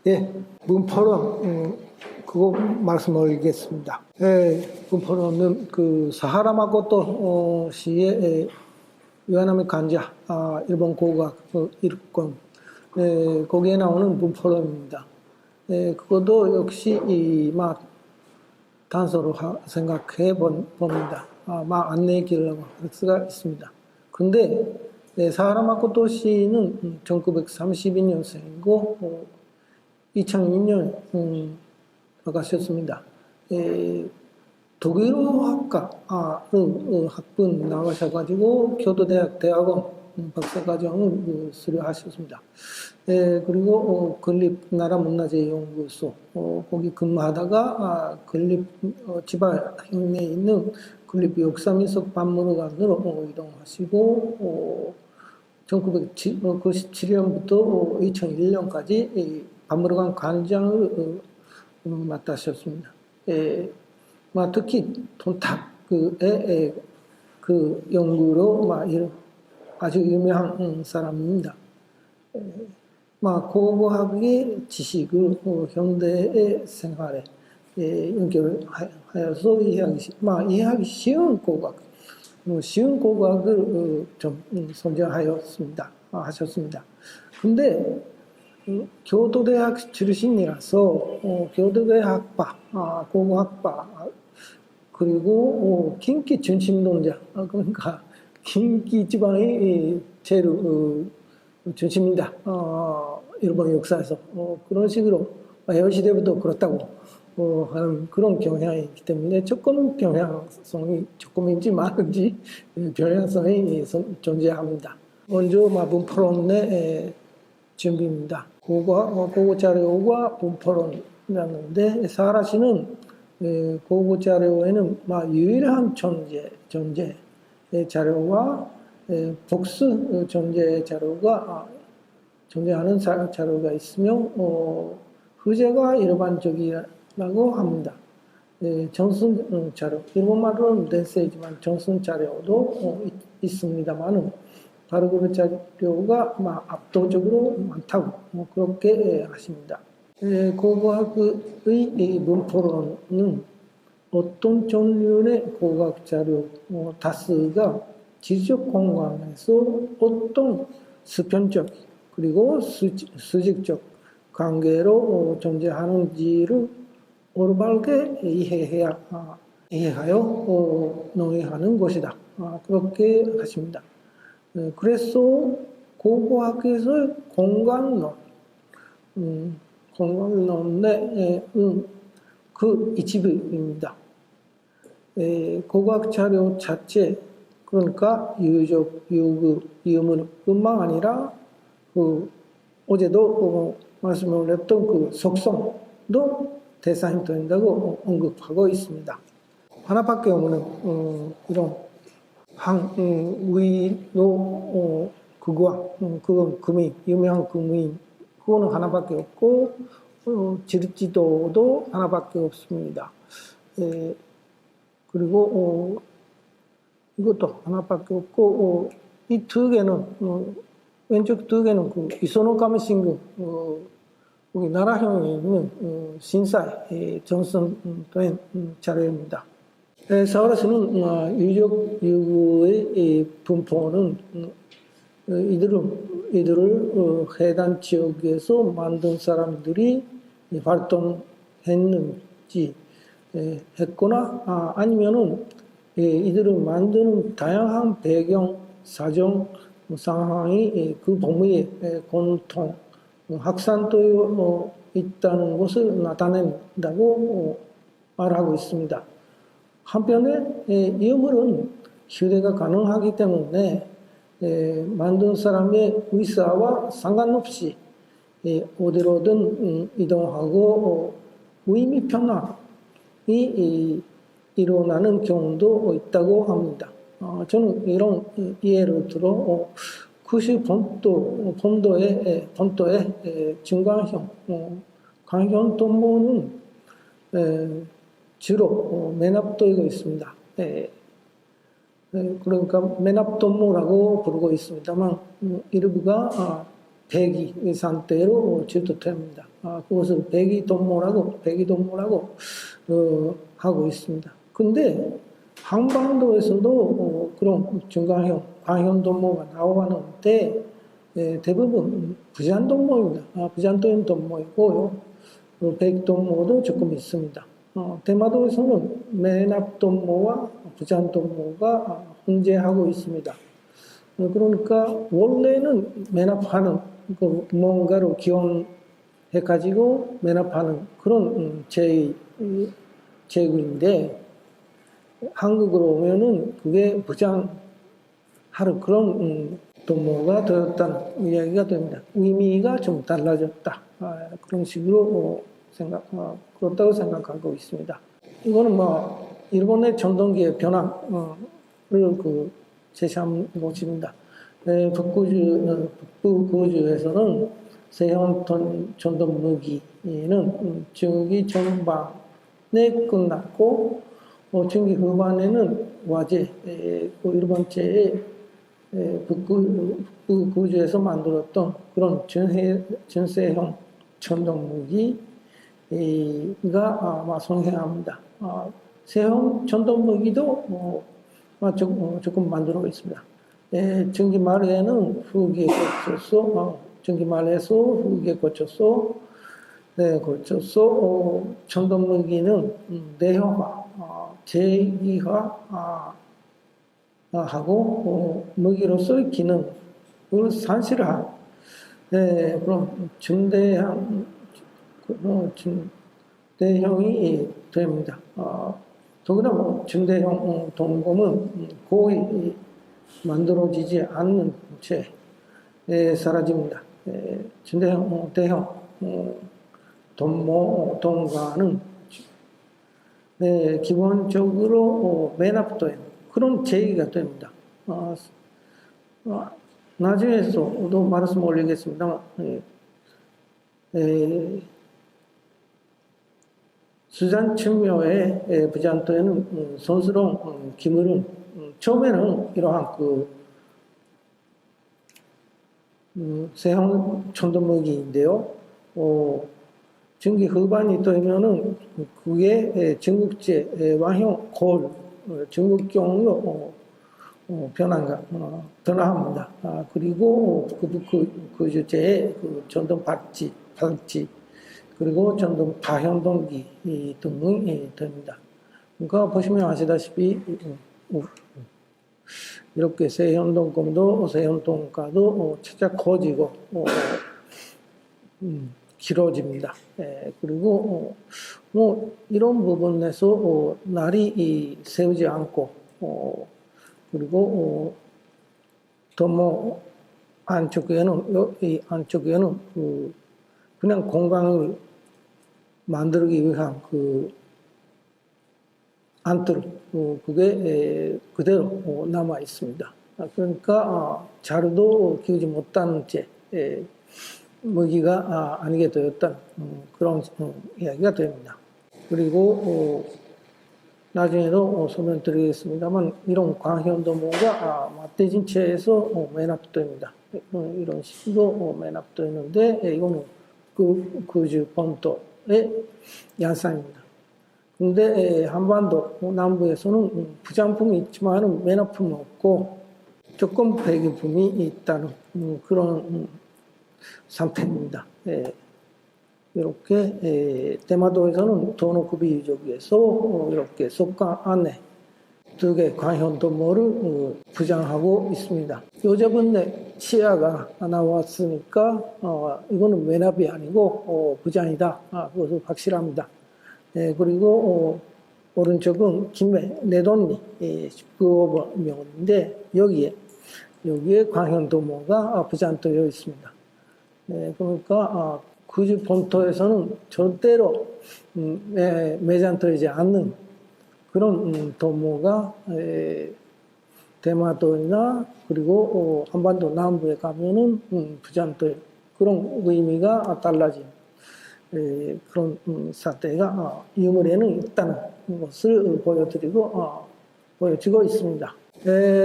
예, 문포론 그거 말씀드리겠습니다. 문포론은 그 사하라 마코토 씨의 유한함의 간자, 일본 고고학 일권, 거기에 나오는 문포론입니다. 그것도 역시 단서로 생각해 봅니다. 안내의 길이라고 할 수가 있습니다. 그런데 사하라 마코토 씨는 1932년생이고 2002년 가셨습니다. 독일어 학과 학번 나가셔가지고 교도대학 대학원 박사과정을 수료하셨습니다. 그리고 건립나라문화재연구소 거기 근무하다가 건립 지방에 있는 건립 역사민속 박물관으로 이동하시고 1997년부터 2001년까지 박물관 관장을 맡으셨습니다. 특히 돈탁의 그 연구로 아주 유명한 사람입니다. 고고학의 지식을 현대의 생활에 연결하여서 이해하기 쉬운 고고학, 쉬운 고고학을 좀 선정하셨습니다. 근데 교도대학 출신이라서 교도대학과, 고고학과, 그리고近畿 중심론자, 그러니까近畿 지방이 제일 중심이다. 일본 역사에서 그런 식으로 여시대부터 그렇다고 하는 그런 경향이 있기 때문에 조금인지 경향성이 존재합니다. 먼저 문포론의 준비입니다. 고고 자료와 문포론이라는데 사하라 씨는 고고 자료에는 유일한 존재 자료와 복수 존재 자료가 존재하는 자료가 있으며 후제가 일반적이라고 합니다. 전순 자료, 일본말로는 덴세이지만 전순 자료도 있습니다만은 바로 그 자료가 압도적으로 많다고 그렇게 하십니다. 고고학의 문포론은 어떤 종류의 고고학 자료 다수가 지적 공간에서 어떤 수평적 그리고 수직적 관계로 존재하는지를 올바르게 이해하여 논의하는 것이다. 그렇게 하십니다. 그래서 고고학에서 공간론의 그 일부입니다. 고고학 자료 자체, 그러니까 유적, 유물뿐만 아니라 어제도 말씀을 드렸던 그 속성도 대상이 된다고 언급하고 있습니다. 하나밖에 없는 이런 위로 그건 금이 유명한 금인 그거는 하나밖에 없고 지지도도 하나밖에 없습니다. 그리고 이것도 하나밖에 없고 이 두 개는 왼쪽 두 개는 그 이소노카미신구 우리 나라형에 있는 신사에 전송된 자료입니다. 사하라 씨는 유적 유구의 분포는 이들을 해당 지역에서 만든 사람들이 활동했는지 했거나 아니면은 이들을 만드는 다양한 배경, 사정, 상황이 그 범위에 공통 확산되어 있다는 것을 나타낸다고 말하고 있습니다. 한편에 유물은 휴대가 가능하기 때문에 만든 사람의 의사와 상관없이 어디로든 이동하고 의미 편향이 일어나는 경우도 있다고 합니다. 저는 이런 예를 들어 구시 본도의 증강형, 강형 동물은 주로 맨압도가 있습니다. 그러니까 맨압동무라고 부르고 있습니다만 일부가 백이 상태로 질투됩니다. 그것을 백이동무라고 하고 있습니다. 근데 한반도에서도 그런 중간형, 관현동무가 나오는데 대부분 부잔동무입니다. 부잔도인 동무이고요. 백동무도 조금 있습니다. 대마도에서는 매납동무와 부잔동무가 혼재하고 있습니다. 그러니까 원래는 매납하는 뭔가로 기원해가지고 매납하는 그런 제구인데 한국으로 오면은 그게 부장하는 그런 동무가 되었다는 이야기가 됩니다. 의미가 좀 달라졌다. 그런 식으로 그렇다고 생각하고 있습니다. 이거는 일본의 전동기의 변화를 제시한 것입니다. 북부구주에서는 세형 전동 무기는 중기 전반에 끝났고, 중기 후반에는 와제, 일본제의 북부구주에서 만들었던 그런 전세형 전동 무기가 성행합니다. 세형 전동 무기도 조금 만들고 있습니다. 전기 말에는 후기에 거쳐서, 전기 말에서 후기에 거쳐서, 전동 무기는 내형화, 제기화하고 무기로서의 기능을 산실한 그런 중대형이 됩니다. 더구나 중대형 동검은 거의 만들어지지 않는 채 사라집니다. 중대형, 대형 동가는 기본적으로 매납도에 그런 제기가 됩니다. 나중에서도 말씀 올리겠습니다만 수잔측묘의 부잔도에는 선스러운 기물은 처음에는 이러한 세형 전동무기인데요. 중기 후반이 되면은 그게 중국제 왕형 골, 중국경으로 변화합니다. 그리고 그 주제의 전동 발찌, 그리고 전동 다현동기 등이 됩니다. 그러니까 보시면 아시다시피 이렇게 세현동검도 세현동가도 차차 커지고 길어집니다. 그리고 이런 부분에서 날이 세우지 않고 그리고 더 안쪽에는 그냥 공간을 만들기 위한 안뜰 그게 그대로 남아 있습니다. 그러니까 자루도 키우지 못한 채 무기가 아니게 되었다는 그런 이야기가 됩니다. 그리고 나중에도 설명드리겠습니다만 이런 광현도모가 맞대진 채에서 매납됩니다. 이런 식으로 매납되는데 이거는 구주 본토의 양상입니다. 근데 한반도 남부에서는 부장품이 있지만 매납품은 없고 조금 배기품이 있다는 그런 상태입니다. 이렇게 대마도에서는 도노쿠비 유적에서 이렇게 속강 안에 2개 관현도모를 부장하고 있습니다. 요저번에 치아가 나왔으니까 이거는 매납이 아니고 부장이다. 그것은 확실합니다. 그리고 오른쪽은 김해 내돈리 19억 명인데 여기에 관현도모가 부장되어 있습니다. 그러니까 구주 본토에서는 절대로 매장되지 않는 그런 도모가 대마도나 그리고 한반도 남부에 가면은 부장될 그런 의미가 달라진 그런 사태가 유물에는 있다는 것을 보여주고 있습니다.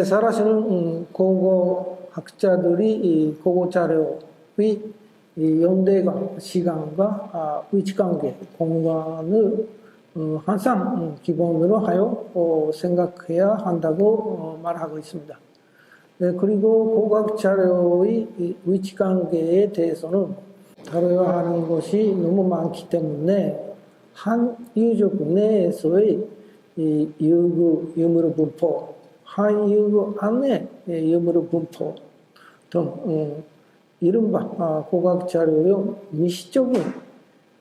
살아시는 고고 학자들이 고고 자료 이 연대가 시간과 위치관계, 공간을 항상 기본으로 하여 생각해야 한다고 말하고 있습니다. 네, 그리고 고각 자료의 위치관계에 대해서는 다뤄야 하는 것이 너무 많기 때문에 한 유족 내에서의 유무 분포, 한 유족 안의 유무 분포 등 이른바 고각 자료의 미시적인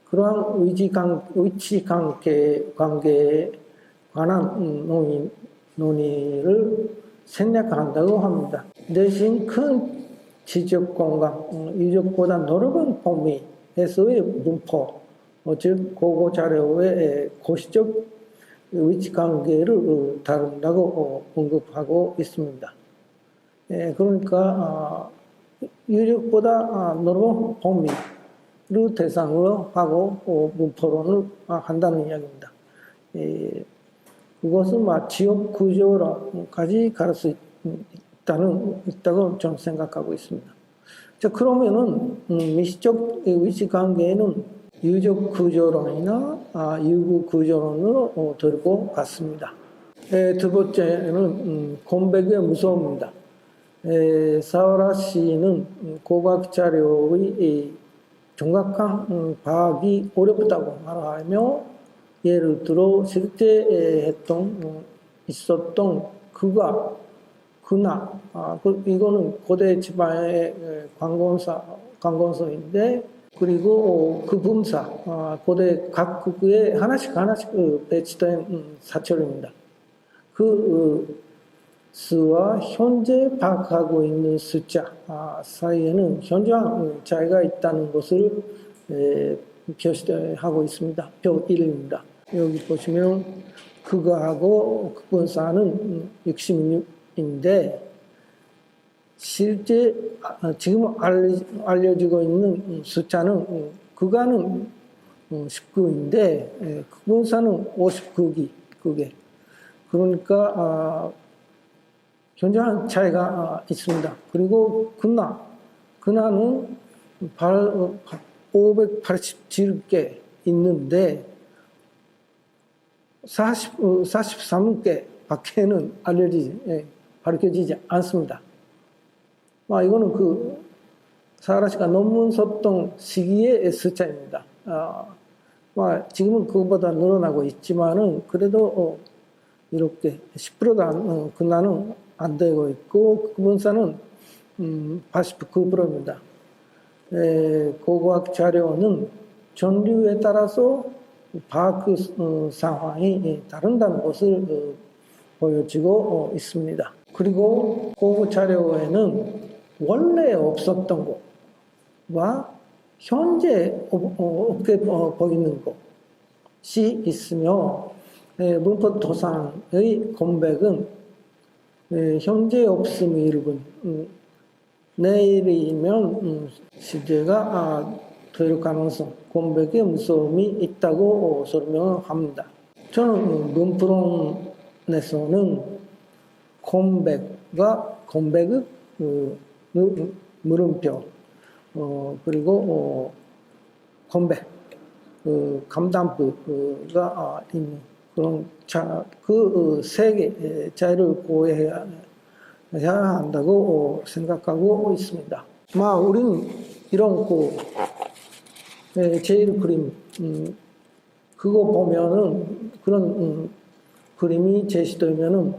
그러한 위치 관계에 관한 논의를 생략한다고 합니다. 대신 큰 지적 공간, 유적보다 넓은 범위에서의 분포, 즉 고고 자료의 고시적 위치 관계를 다룬다고 언급하고 있습니다. 그러니까 유적보다 넓은 범위를 대상으로 하고 분포론을 한다는 이야기입니다. 그것은 지역 구조로까지 갈 수 있다고 저는 생각하고 있습니다. 자, 그러면은 미시적 위치 관계에는 유적 구조론이나 유구 구조론으로 들고 갔습니다. 두 번째는 공백의 무서움입니다. 사와라 씨는 고각 자료의 정확한 파악이 어렵다고 말하며 예를 들어 실제 있었던 그가 그나 이거는 고대 지방의 관건서인데 그리고 그 분사 고대 각국에 하나씩 배치된 사철입니다. 그 수와 현재 파악하고 있는 숫자 사이에는 현저한 차이가 있다는 것을 표시하고 있습니다. 표 1입니다. 여기 보시면 그거하고 극분사는 66인데 실제 지금 알려지고 있는 숫자는 그가는 19인데 극분사는 59개. 그러니까 현저한 차이가 있습니다. 그리고 그나는 587개 있는데 43개 밖에는 밝혀지지 않습니다. 이거는 사와라 씨가 논문 썼던 시기의 숫자입니다. 지금은 그것보다 늘어나고 있지만은 그래도 이렇게 10%가 그나는 안 되고 있고 극분사는 89%입니다. 고고학 자료는 전류에 따라서 파악 상황이 다른다는 것을 보여지고 있습니다. 그리고 고고 자료에는 원래 없었던 것과 현재 없게 보이는 것이 있으며 문법 도상의 공백은 현재 없음의 일본 내일이면 시제가 될 가능성, 공백의 무서움이 있다고 설명합니다. 저는 문프론에서는 공백의 물음표 그리고 공백 감담부가 있는 그런 그 세 개 자리를 고해야 한다고 생각하고 있습니다. 우리는 이런 제일 그림 그거 보면은 그런 그림이 제시되면은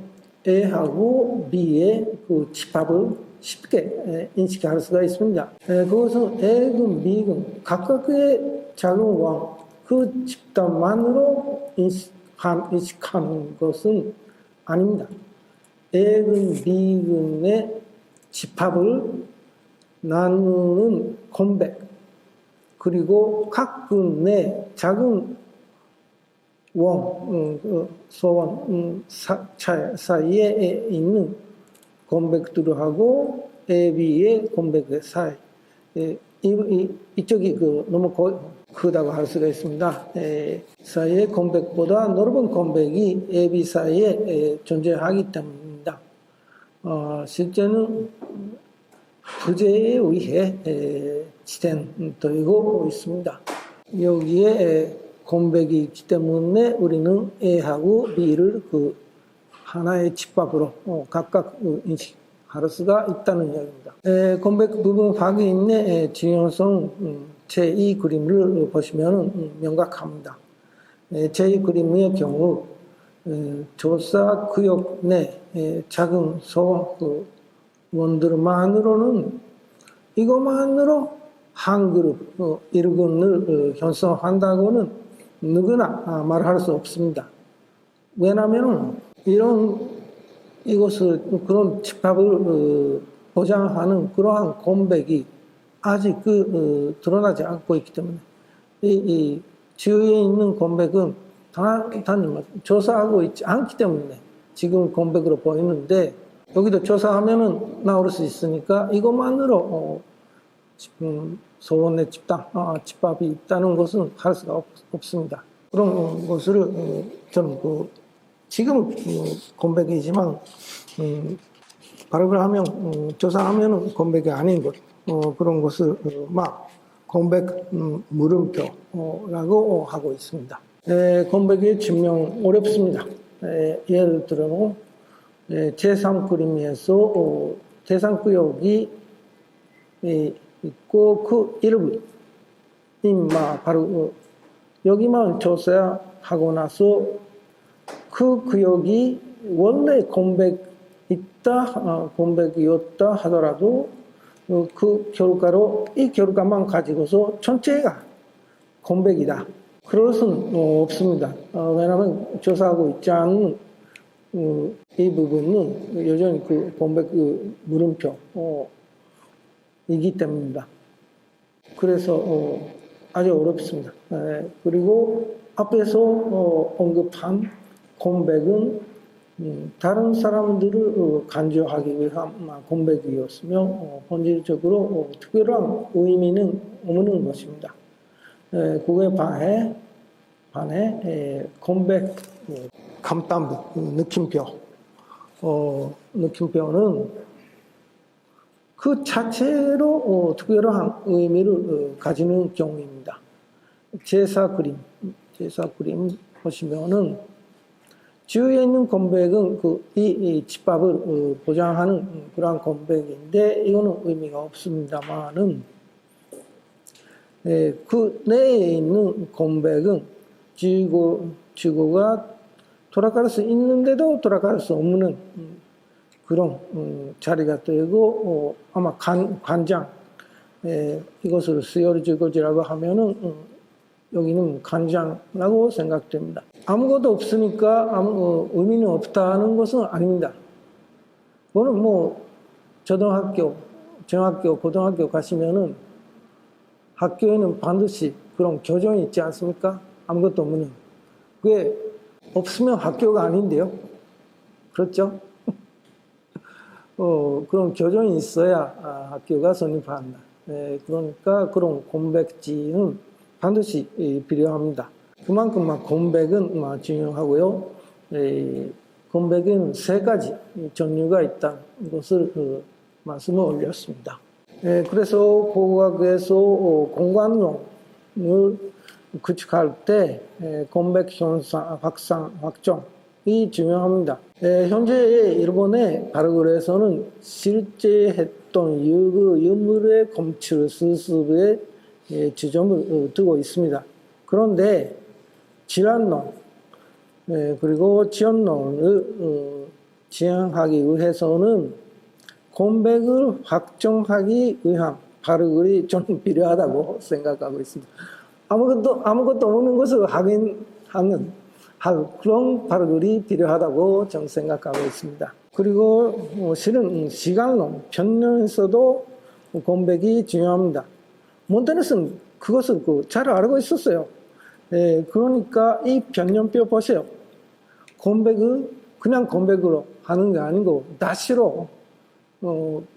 A하고 B의 그 집합을 쉽게 인식할 수가 있습니다. 그것은 A군, B군 각각의 작은 왕 그 집단만으로 인식하는 것은 아닙니다. A군, B군의 집합을 나누는 공백 그리고 각 군의 작은 소원 사이에 있는 공백들하고 A, B의 공백 사이 이쪽이 너무 크다고 할 수가 있습니다. 사이의 공백보다 넓은 공백이 A, B 사이에 존재하기 때문입니다. 실제는 부재에 의해 지탱되고 있습니다. 여기에 공백이 있기 때문에 우리는 A하고 B를 그 하나의 집합으로 각각 인식할 수가 있다는 이야기입니다. 공백 부분 확인의 중요성 제2 그림을 보시면 명확합니다. 제2 그림의 경우 조사 구역 내 작은 소 원들만으로는 이것만으로 한 그룹, 1군을 형성한다고는 누구나 말할 수 없습니다. 왜냐하면 이것을 그런 집합을 보장하는 그러한 공백이 아직 드러나지 않고 있기 때문에 이 주위에 있는 공백은 단히 조사하고 있지 않기 때문에 지금 공백으로 보이는데 여기도 조사하면은 나올 수 있으니까 이것만으로 소원의 집합이 있다는 것은 할 수가 없습니다. 그런 것을 저는 지금은 공백이지만 발굴을 하면 조사하면 공백이 아닌 것 그런 것을 공백 물음표라고 하고 있습니다. 공백의 증명 어렵습니다. 예를 들어 제3 그림에서 대상 구역이 있고 그 일부 바로 여기만 조사하고 나서 그 구역이 원래 공백이었다 하더라도 그 결과로 이 결과만 가지고서 전체가 공백이다. 그럴 수는 없습니다. 왜냐하면 조사하고 있지 않은 이 부분은 여전히 그 공백 물음표이기 때문입니다. 그래서 아주 어렵습니다. 그리고 앞에서 언급한 공백은 다른 사람들을 간주하기 위한 공백이었으며 본질적으로 특별한 의미는 없는 것입니다. 그에 반해 공백 감담부 느낌표는 그 자체로 특별한 의미를 가지는 경우입니다. 제4 그림 보시면은 주위에 있는 공백은 이 집합을 보장하는 그러한 공백인데 이거는 의미가 없습니다만은 그 내에 있는 공백은 지구가 돌아갈 수 있는데도 돌아갈 수 없는 그런 자리가 되고 아마 관장 이것을 수열지고지라고 하면은 여기는 관장이라고 생각됩니다. 아무것도 없으니까 아무 의미는 없다는 것은 아닙니다. 그거는 초등학교, 중학교, 고등학교 가시면은 학교에는 반드시 그런 교정이 있지 않습니까? 아무것도 없는. 그게 없으면 학교가 아닌데요. 그렇죠? 그런 교정이 있어야 학교가 성립한다. 그러니까 그런 공백지는 반드시 필요합니다. 그만큼 공백은 중요하고요. 공백은 3가지 종류가 있다는 것을 말씀을 올렸습니다. 그래서 고고학에서 공간론을 구축할 때 공백 현상 확정이 중요합니다. 현재 일본의 발굴에서는 실제 했던 유물의 검출 수습에 주점을 두고 있습니다. 그런데 질환론 그리고 지연론을 지향하기 위해서는 공백을 확정하기 위한 발굴이 좀 필요하다고 생각하고 있습니다. 아무것도 없는 것을 확인하는 그런 발굴이 필요하다고 저는 생각하고 있습니다. 그리고 실은 시간론, 편년에서도 공백이 중요합니다. 몬테네스는 그것을 잘 알고 있었어요. 그러니까 이 변년표 보세요. 공백을 그냥 공백으로 하는 게 아니고 다시로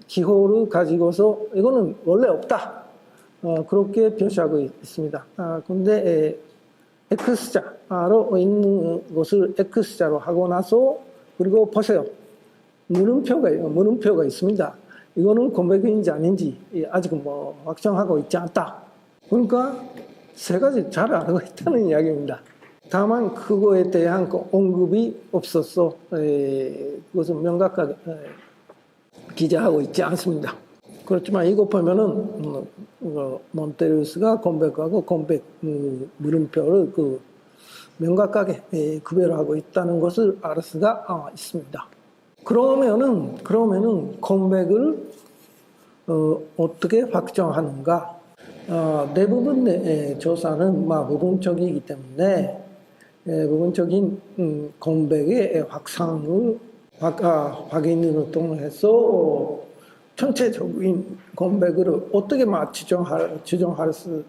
기호를 가지고서 이거는 원래 없다. 그렇게 표시하고 있습니다. 근데 X자로 있는 것을 X자로 하고 나서 그리고 보세요. 물음표가 있습니다. 이거는 컴백인지 아닌지 아직 뭐 확정하고 있지 않다. 그러니까 세 가지 잘 알고 있다는 이야기입니다. 다만 그거에 대한 언급이 없었어. 그것은 명확하게 기재하고 있지 않습니다. 그렇지만 이거 보면은 몬테리우스가 컴백하고 컴백 물음표를 명확하게 구별하고 있다는 것을 알 수가 있습니다. 그러면은 컴백을 어떻게 확정하는가? 대부분의 조사는 부분적이기 때문에 부분적인 컴백의 확인을 통해서 전체적인 컴백을 어떻게 추정할 수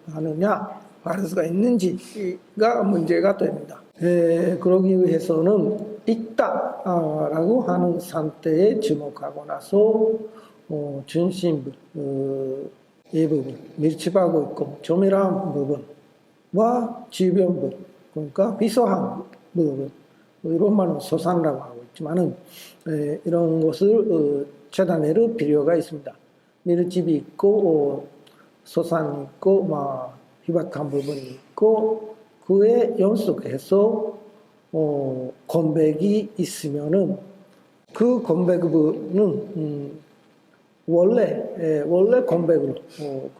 할 수가 있는지가 문제가 됩니다. 그러기 위해서는 있다라고 하는 상태에 주목하고 나서 중심부 이 부분, 밀집하고 있고 조밀한 부분과 주변부, 그러니까 비소한 부분, 이런 말은 소산이라고 하고 있지만은 이런 것을 차단할 필요가 있습니다. 밀집이 있고 소산이 있고 희박한 부분이 있고 그에 연속해서 컴백이 있으면은 그 컴백 부분은 원래 컴백으로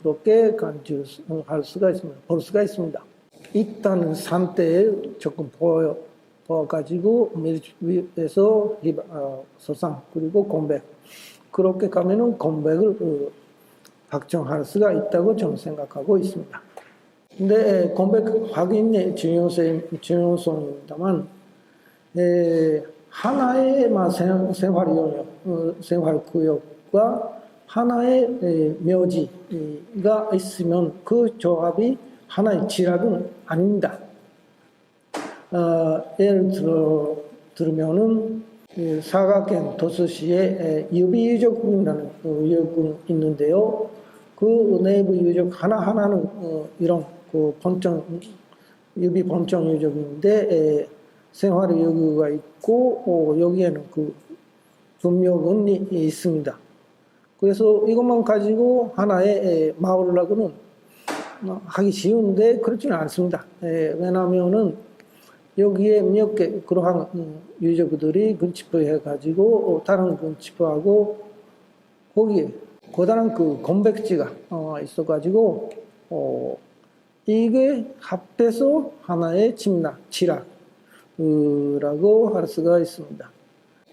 그렇게 간주할 수가 있습니다. 볼 수가 있습니다. 있다는 상태에 조금 보여가지고 밀집에서 소상 그리고 컴백 그렇게 가면은 컴백을 확정할 수가 있다고 저는 생각하고 있습니다. 근데 컴백 확인의 중요성입니다만 하나의 생활구역과 하나의 묘지가 있으면 그 조합이 하나의 지락은 아닙니다. 예를 들면은 사각형 도서시에 유비유적군이라는 유적군이 있는데요. 그 내부 유적 하나하나는 이런 유비 본청 유적인데 생활의 요구가 있고 여기에는 분묘군이 있습니다. 그래서 이것만 가지고 하나의 마을이라고는 하기 쉬운데 그렇지는 않습니다. 왜냐하면은 여기에 몇 개 그러한 유적들이 근치포해 가지고 다른 근치포하고 거기에 고단한 컴백지가 있어 가지고 이게 합해서 하나의 지락이라고 할 수가 있습니다.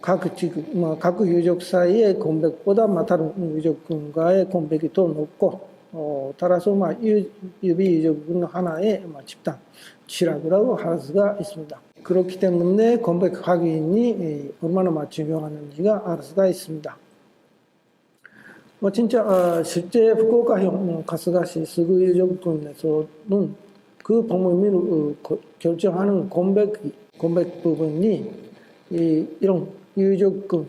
각 유적 사이의 컴백보다 다른 유적군과의 컴백이 더 높고 따라서 유비 유적군 하나의 집단 지락이라고 할 수가 있습니다. 그렇기 때문에 컴백 확인이 얼마나 중요한지가 알 수가 있습니다. 진짜 실제 후쿠오카형 가스가시 스구 유적군에서는 그 방문민을 결정하는 컴백 부분이 이런 유적군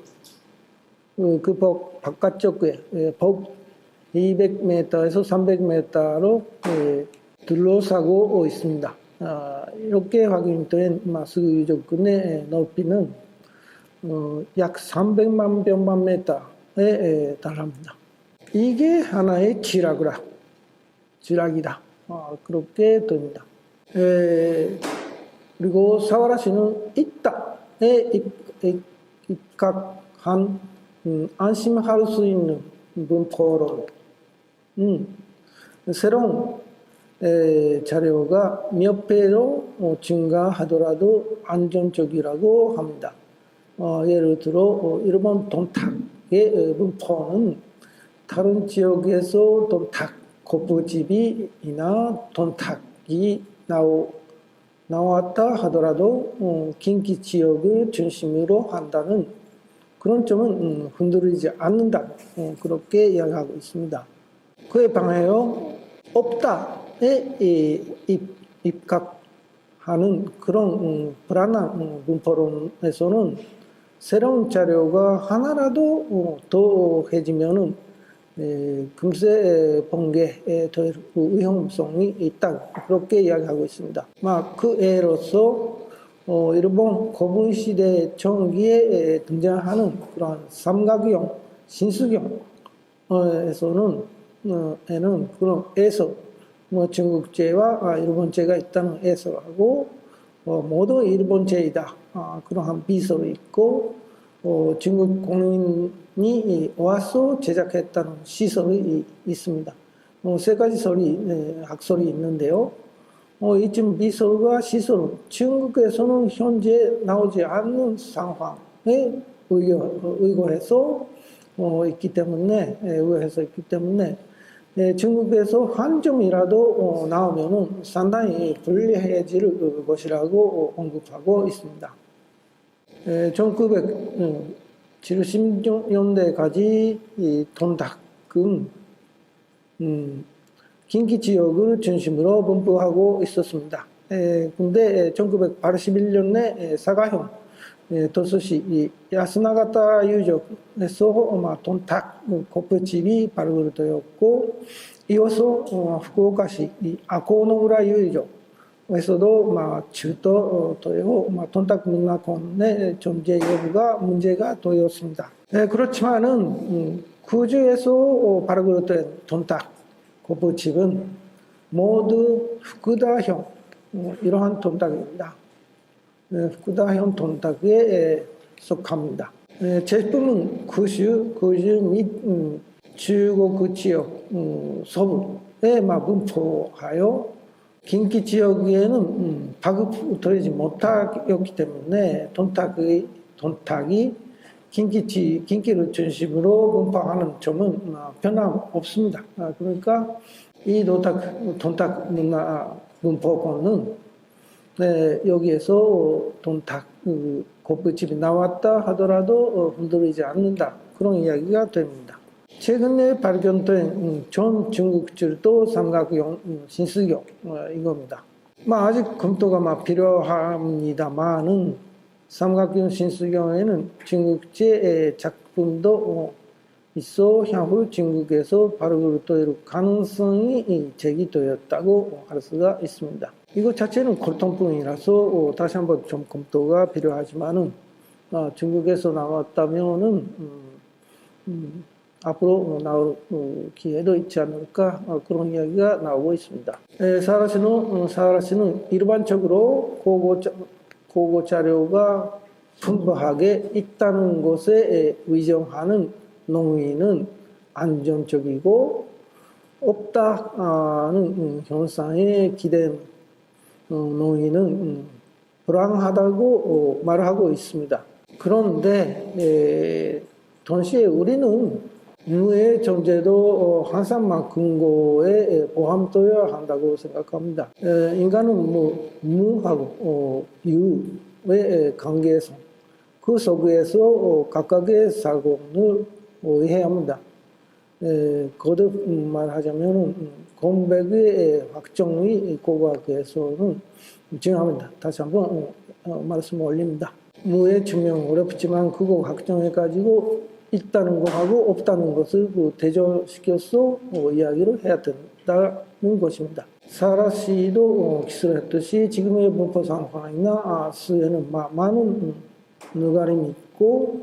바깥쪽에 법 200m에서 300m로 둘러싸고 있습니다. 이렇게 확인된 스구 유적군의 넓이는 약 300만 평방미터에 달합니다. 이게 하나의 지락이다. 그렇게 됩니다. 그리고 사와라시는 있다에 입각한 안심할 수 있는 문포론 새로운 자료가 몇 배로 증가하더라도 안전적이라고 합니다. 예를 들어 일본 돈탁의 문포는 다른 지역에서 돈탁, 고부집이나 돈탁이 나왔다 하더라도近畿 지역을 중심으로 한다는 그런 점은 흔들리지 않는다. 그렇게 이야기하고 있습니다. 그에 반하여 없다에 입각하는 그런 불안한 문포론에서는 새로운 자료가 하나라도 더해지면은 금세 번개에 될 위험성이 있다. 그렇게 이야기하고 있습니다. 그 예로서 일본 고분시대 전기에 등장하는 그런 삼각형, 신수경 에는 그런 에서 중국제와 일본제가 있다는 에서하고 모두 일본제이다. 그러한 비서도 있고 중국 공인이 와서 제작했다는 시설이 있습니다. 세 가지 학설이 있는데요. 이쯤 비서가 시설은 중국에서는 현재 나오지 않는 상황에 의거해서 있기 때문에 중국에서 한 점이라도 나오면은 상당히 불리해질 것이라고 언급하고 있습니다. 1970년대까지 이 돈탁은 긴기 지역을 중심으로 분포하고 있었습니다. 근데 1981년에 사가현 도서시 야스나가타 유적에서 돈탁 고프집이 발굴되었고, 이어서 후쿠오카시 아코노우라 유적에서도 주도되어 돈탁 문화권의 존재 여부가 문제가 되었습니다. 그렇지만은 구주에서 발굴된 돈탁 고프집은 모두 후쿠다현 이러한 돈탁입니다. 후쿠다현 돈탁에 속합니다. 제품은 구주 및 중국 지역 서부에 분포하여 긴기 지역에는 파급되지 못하였기 때문에 돈탁이 긴기를 중심으로 분포하는 점은 변함없습니다. 그러니까 이 돈탁 문화 분포권은 여기에서 돈탁 고프집이 나왔다 하더라도 흔들리지 않는다, 그런 이야기가 됩니다. 최근에 발견된 전 중국질도 삼각형 신수경 이겁니다. 아직 검토가 필요합니다만은 삼각형 신수경에는 중국제 작품도 있어 향후 중국에서 발굴될 가능성이 제기되었다고 할 수가 있습니다. 이것 자체는 골통품이라서 다시 한번 좀 검토가 필요하지만은 중국에서 나왔다면은 앞으로 나올 기회도 있지 않을까, 그런 이야기가 나오고 있습니다. 사하라시는 일반적으로 고고 자료가 풍부하게 있다는 것에 의존하는 농민은 안정적이고 없다는 현상에 기댄 농민은 불안하다고 말하고 있습니다. 그런데 동시에 우리는 무의 존재도 항상 근거에 포함되어야 한다고 생각합니다. 인간은 무하고 유의 관계성, 그 속에서 각각의 사고를 해야 합니다. 거듭 말하자면 공백의 확정의 고고학에서는 중요합니다. 다시 한번 말씀을 올립니다. 무의 증명 어렵지만 그거 확정해가지고 있다는 것하고 없다는 것을 대조시켜서 이야기를 해야 된다는 것입니다. 사하라시도 기술했듯이 지금의 분포 상황이나 수에는 많은 누가림이 있고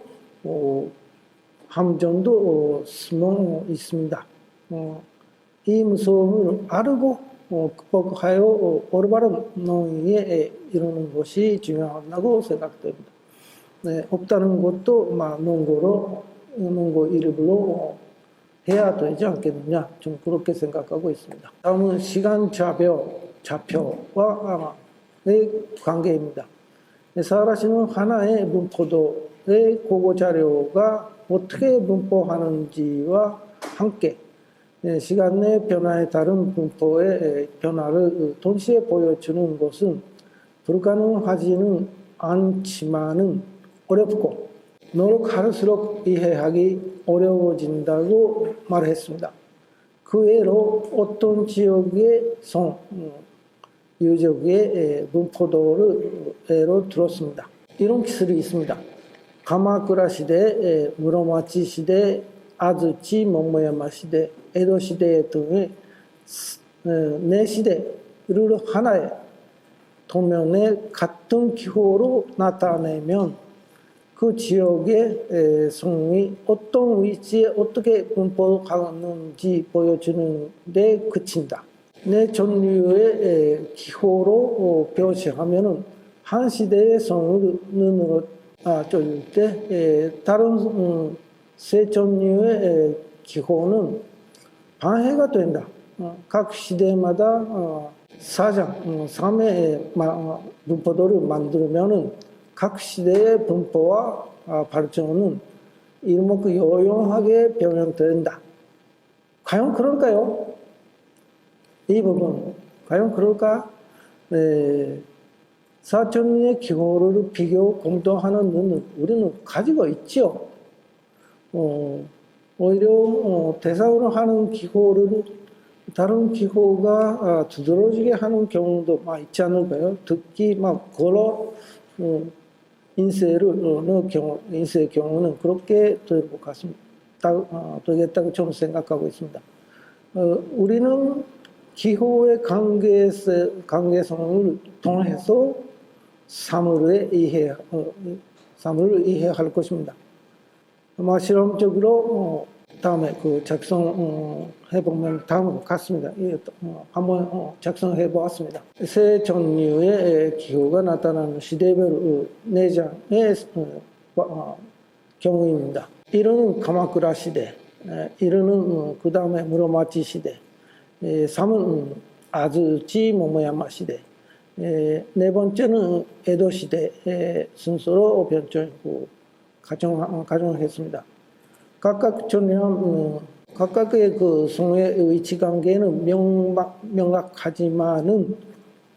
함정도 숨어 있습니다. 이 무서움을 알고 극복하여 올바른 농의에 이루는 것이 중요하다고 생각됩니다. 없다는 것도 농고 이름으로 해야 되지 않겠느냐, 좀 그렇게 생각하고 있습니다. 다음은 시간 좌표와의 관계입니다. 사하라시는 하나의 분포도의 고고 자료가 어떻게 분포하는지와 함께 시간 내 변화에 따른 분포의 변화를 동시에 보여주는 것은 불가능하지는 않지만은 어렵고 노력할수록 이해하기 어려워진다고 말했습니다. 그 외로 어떤 지역의 유적의 분포도를 예로 들었습니다. 이런 기술이 있습니다. 가마쿠라 시대, 무로마치 시대, 아즈치, 모모야마 시대, 에도 시대 등의 네 시대를 하나의 도면에 같은 기호로 나타내면 그 지역의 성이 어떤 위치에 어떻게 분포하는지 보여주는 데 그친다. 네 종류의 기호로 표시하면은 한 시대의 성을 눈으로 쫓을 때 다른 세 종류의 기호는 방해가 된다. 각 시대마다 사장, 3의 분포도를 만들면은 각 시대의 분포와 발전은 일목요연하게 변형된다. 과연 그럴까요? 이 부분 과연 그럴까? 사천리의 기호를 비교 공동하는 눈을 우리는 가지고 있죠. 오히려 대사로 하는 기호를 다른 기호가 두드러지게 하는 경우도 있지 않을까요? 특히 걸어 인쇄의 경우는 그렇게 될 것 같습니다. 되겠다고 저는 생각하고 있습니다. 우리는 기호의 관계성을 통해서 사물을 이해할 것입니다. 아마 실험적으로 다음에 작성해보면 다음과 같습니다. 한번 작성해 보았습니다. 세 종류의 기호가 나타나는 시대별 내장의 경우입니다. 1은 가마쿠라 시대, 2는 그 다음에 무로마치 시대, 3은 아즈치 모모야마 시대, 네 번째는 에도 시대 순서로 변경하고 가정했습니다. 각각 종류는 각각의 성의 위치 관계는 명확하지만은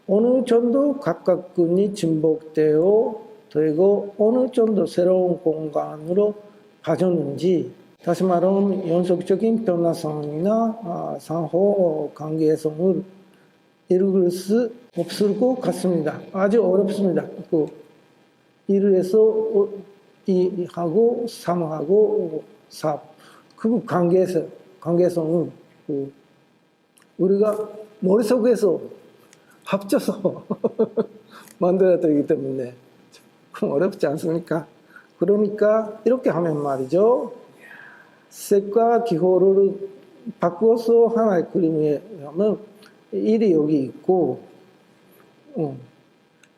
어느 정도 각각군이 진복되어 되고 어느 정도 새로운 공간으로 가졌는지, 다시 말하면 연속적인 변화성이나 상호 관계성을 읽을 수 없을 것 같습니다. 아주 어렵습니다. 1에서 2하고 3하고 4. 그 관계성은 우리가 머릿속에서 합쳐서 만들어야 되기 때문에 좀 어렵지 않습니까? 그러니까 이렇게 하면 말이죠. 색과 기호를 바꾸어서 하나의 그림에 하면 1이 여기 있고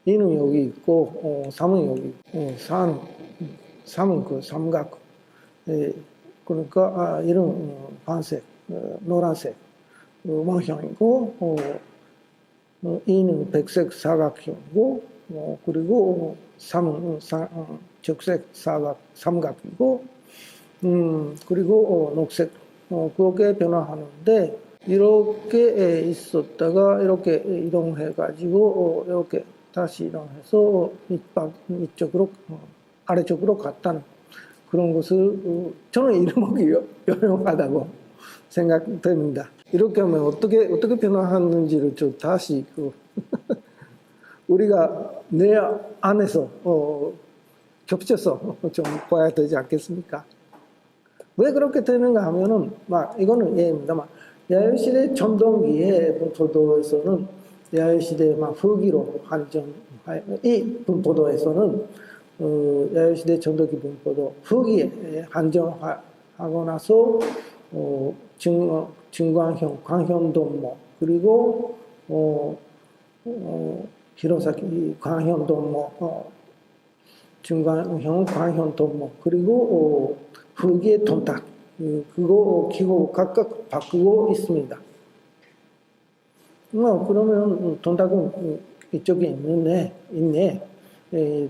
2는 여기 있고 3은 여기 있고 3은 그 삼각, 그러니까 1은 반색, 노란색 원형이고 2는 백색 사각형이고 그리고 3은 적색 삼각이고 그리고 녹색, 그렇게 변화하는데, 이렇게 있었다가 이렇게 이동해가지고 이렇게 다시 이동해서 이쪽으로 아래쪽으로 갔다는 그런 것을 저는 일목요연하다고 생각됩니다. 이렇게 하면 어떻게 변화하는지를 좀 다시 우리가 내 안에서 겹쳐서 좀 봐야 되지 않겠습니까? 왜 그렇게 되는가 하면은 이거는 예입니다만, 야요시대 전동기의 분포도에서는 야요시대 후기로 이 분포도에서는 야요시대 전동기 분포도 후기에 한정하고 나서 증광형, 광현동모, 그리고 히로사키 광현동모, 증광형 광현동모, 그리고 후기의 돈탁, 그거 기호 각각 바꾸고 있습니다. 그러면 돈탁은 이쪽에 있네.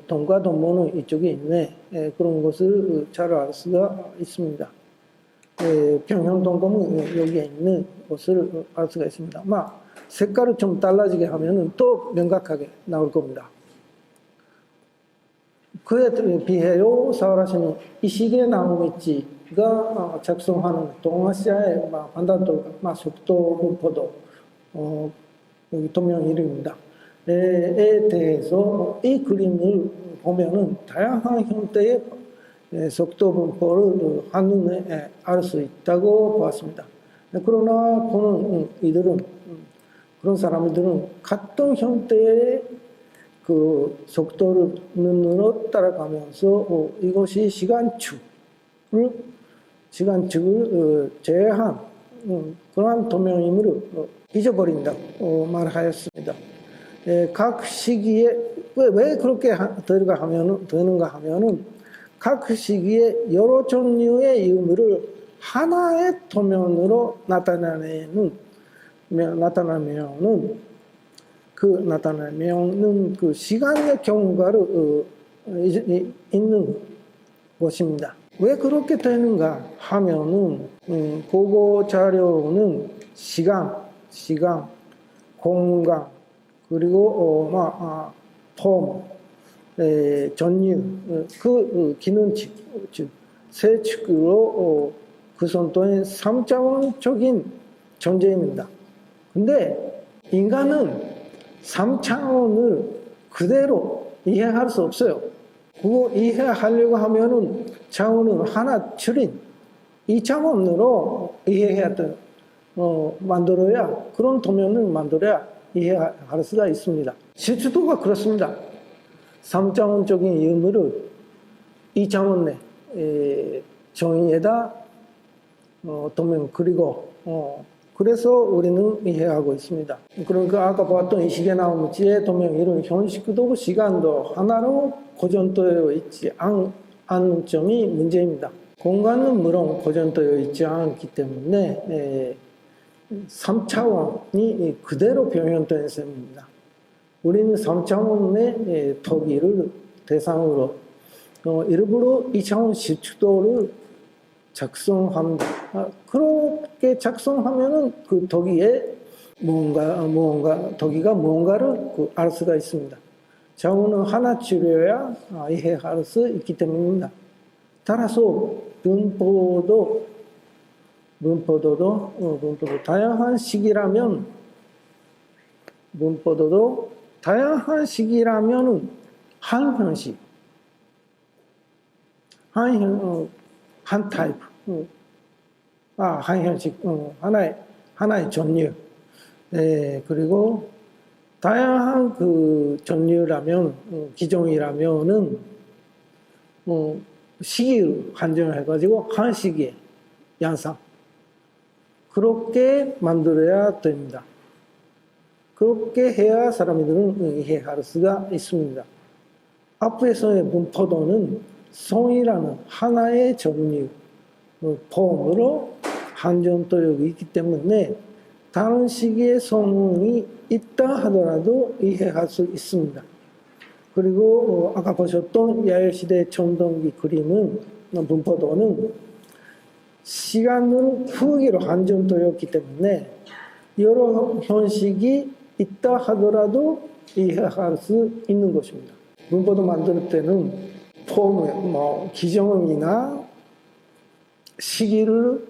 돈과 돈모는 이쪽에 있네. 그런 것을 잘 알 수가 있습니다. 평형동공은 여기에 있는 것을 알 수가 있습니다. 색깔을 좀 달라지게 하면 또 명확하게 나올 겁니다. 그에 비해요, 사와라시는 이시게 나무미치가 작성하는 동아시아의 반단도 속도 분포도, 여기 도면 이름입니다. 에 대해서 이 그림을 보면은 다양한 형태의 속도 분포를 한눈에 알 수 있다고 보았습니다. 그러나 보는 그런 사람들은 같은 형태의 그 속도를 눈으로 따라가면서 이것이 시간축을 제한 그러한 도면임을 잊어버린다고 말하였습니다. 각 시기에 왜 그렇게 되는가 하면은 각 시기에 여러 종류의 의미를 하나의 도면으로 나타나면은 그 시간의 경과를 있는 것입니다. 왜 그렇게 되는가 하면은 고고 자료는 시간, 공간, 그리고 폼, 전류, 그 기능축, 즉 세 축으로 구성된 3차원적인 존재입니다. 근데 인간은 3차원을 그대로 이해할 수 없어요. 그거 이해하려고 하면은 차원을 하나 줄인 2차원으로 이해해야 돼. 만들어야, 그런 도면을 만들어야 이해할 수가 있습니다. 실추도가 그렇습니다. 3차원적인 의미를 2차원의 정의에다 도면 그리고 그래서 우리는 이해하고 있습니다. 그러니까 아까 보았던 이 시계 나온 지의 도면 이런 현식도 시간도 하나로 고정되어 있지 않은 점이 문제입니다. 공간은 물론 고정되어 있지 않기 때문에 3차원이 그대로 표현된 셈입니다. 우리는 3차원의 토기를 대상으로 일부러 2차원 실추도를 작성합니다. 그렇게 작성하면은 그 토기에 토기가 무언가를 알 수가 있습니다. 차원은 하나 줄여야 이해할 수 있기 때문입니다. 따라서 문포도 다양한 시기라면 한 형식, 한 타입, 한 형식, 하나의 종류. 그리고 다양한 그 종류라면, 기종이라면은, 시기를 한정해가지고 한 시기에 양상. 그렇게 만들어야 됩니다. 그렇게 해야 사람들은 이해할 수가 있습니다. 앞에서의 문포도는 성이라는 하나의 종류, 폼으로 한정되어 있기 때문에 다른 시기의 성이 있다 하더라도 이해할 수 있습니다. 그리고 아까 보셨던 야열시대 청동기 그림은 문포도는 시간은 크기로 한정되었기 때문에 여러 형식이 있다 하더라도 이해할 수 있는 것입니다. 문포도 만들 때는 폼, 기정이나 시기를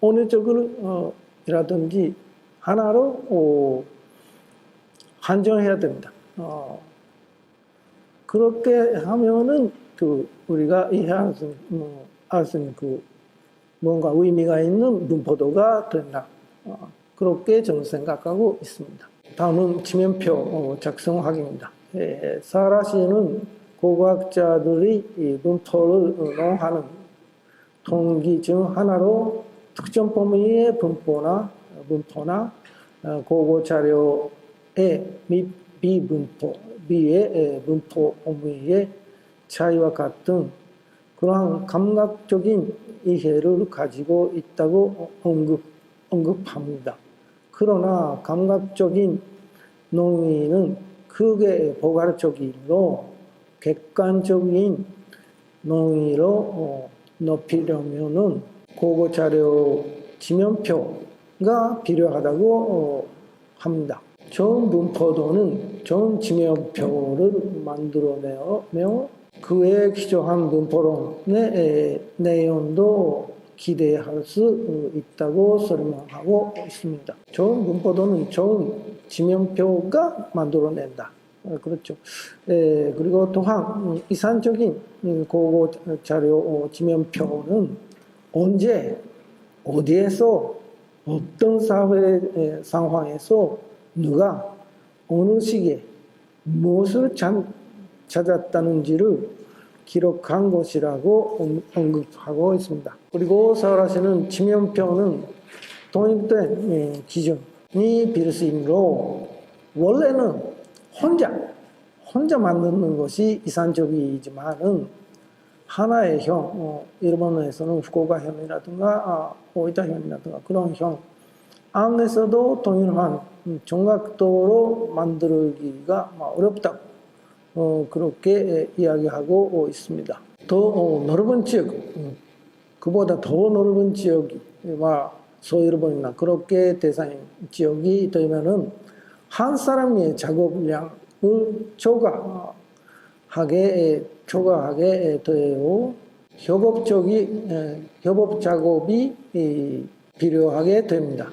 어느 쪽으로 이라든지 하나로 한정해야 됩니다. 그렇게 하면은 우리가 이해할 수 있는 뭔가 의미가 있는 문포도가 된다. 그렇게 저는 생각하고 있습니다. 다음은 지면표 작성하기입니다. 사라시는 고고학자들이 이 문포를 논하는 동기 중 하나로 특정 범위의 문포나 고고 자료의 비의 문포 범위의 차이와 같은 그러한 감각적인 이해를 가지고 있다고 언급합니다. 그러나 감각적인 논의는 크게 포괄적이므로 객관적인 논의로 높이려면은 고고 자료 지면표가 필요하다고 합니다. 좋은 문포도는 좋은 지면표를 만들어내며 그에 기초한 문포론의 내용도 기대할 수 있다고 설명하고 있습니다. 좋은 문포도는 좋은 지면표가 만들어낸다. 그렇죠. 그리고 또한 이상적인 고고 자료 지면표는 언제, 어디에서, 어떤 사회 상황에서 누가 어느 시기에 무엇을 찾았다는지를 기록한 것이라고 언급하고 있습니다. 그리고 서울시는 지면표는 통일된 기준이 필수이므로 원래는 혼자 만드는 것이 이상적이지만은 하나의 형, 일본에서는 후쿠오카현이라든가 오이타현이라든가 그런 형 안에서도 동일한 정각도로 만들기가 어렵다고 그렇게 이야기하고 있습니다. 더 넓은 지역, 그보다 더 넓은 지역이 소일본이나 그렇게 대상인 지역이 되면은 한 사람의 작업량을 초과하게 되어 협업 작업이 필요하게 됩니다.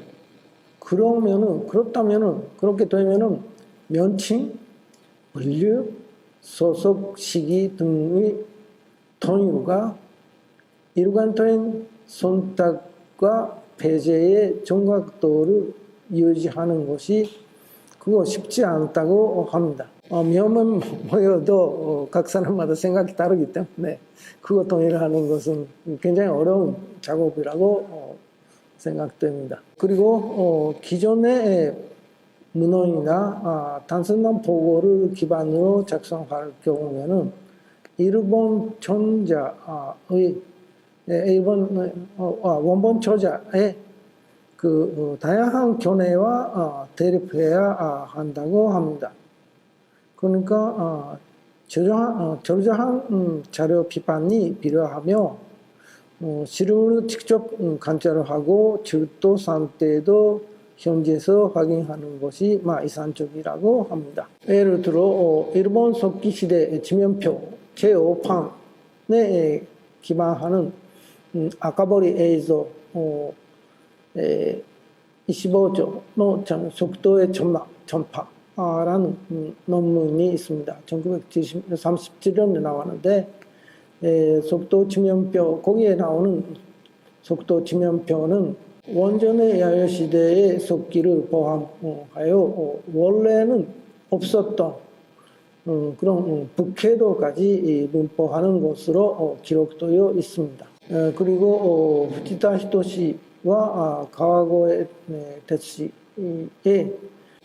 그렇게 되면은 명칭, 분류, 소속 시기 등의 통일과 일관된 선택과 배제의 정각도를 유지하는 것이 쉽지 않다고 합니다. 명은 모여도 각 사람마다 생각이 다르기 때문에 그거 통일하는 것은 굉장히 어려운 작업이라고 생각됩니다. 그리고 기존의 문헌이나 단순한 보고를 기반으로 작성할 경우에는 일본 원본 저자의 다양한 견해와 대립해야 한다고 합니다. 그러니까 절저한 자료 비판이 필요하며 시료를 직접 관찰하고 절도 상태도 현지에서 확인하는 것이 이상적이라고 합니다. 예를 들어 일본 석기 시대 지면표 제5판에 기반하는 아카보리 에이조 25조의 속도의 전파라는 논문이 있습니다. 1937년에 나왔는데 속도 지면표, 거기에 나오는 속도 지면표는 원전의 야열시대의 석기를 포함하여 원래는 없었던 그런 북해도까지 분포하는 것으로 기록되어 있습니다. 그리고 후치타 히토시와 가와고에 tetsu의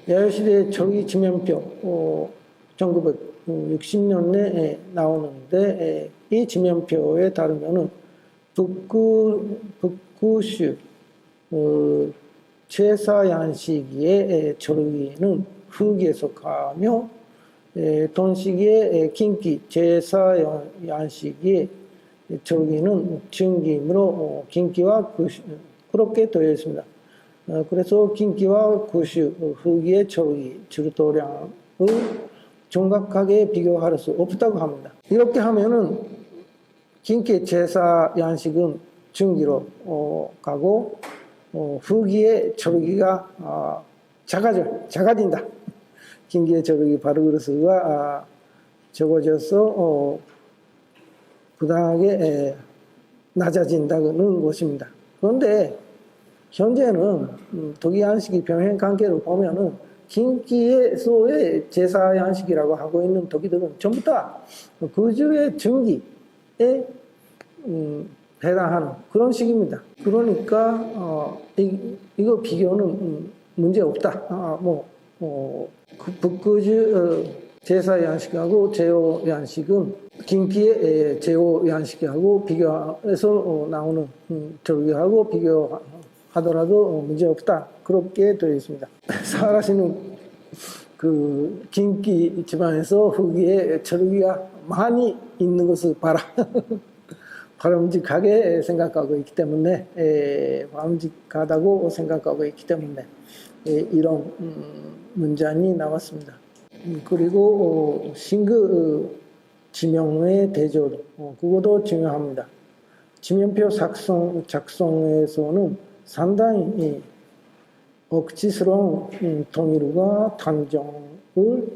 야열시대 초기 지면표 1960년에 나오는데 이 지면표에 따르면은 북구슈 최사얀시기의 조르기는 후기에 속하며 동시기의 긴기 제사얀시기의 조르기는 중기이므로 긴기와 구슈 그렇게 되어 있습니다. 그래서 긴기와 구슈 후기의 조르기 주도량을 정확하게 비교할 수 없다고 합니다. 이렇게 하면은 긴기 제사얀식은 중기로 가고 후기의 조르기가 작아진다. 긴기의 조르기 바르그루스가 적어져서 부당하게 낮아진다는 것입니다. 그런데 현재는 덕이안식이 병행 관계를 보면은 긴기에서의 제사양식이라고 하고 있는 덕이들은 전부 다 그주의 중기에 해당하는 그런 식입니다. 그러니까 이거 비교는 문제 없다. 북그주 제사양식하고 제오양식은 긴기의 제오양식하고 비교해서 나오는 절기하고 비교하더라도 문제 없다. 그렇게 되어 있습니다. 사라시는 긴기 지방에서 후기에 절기가 많이 있는 것을 바람직하게 생각하고 있기 때문에 바람직하다고 생각하고 있기 때문에 이런 문장이 나왔습니다. 그리고 신규 지명의 대조 그것도 중요합니다. 지명표 작성에서는 상당히 억지스러운 통일과 단정을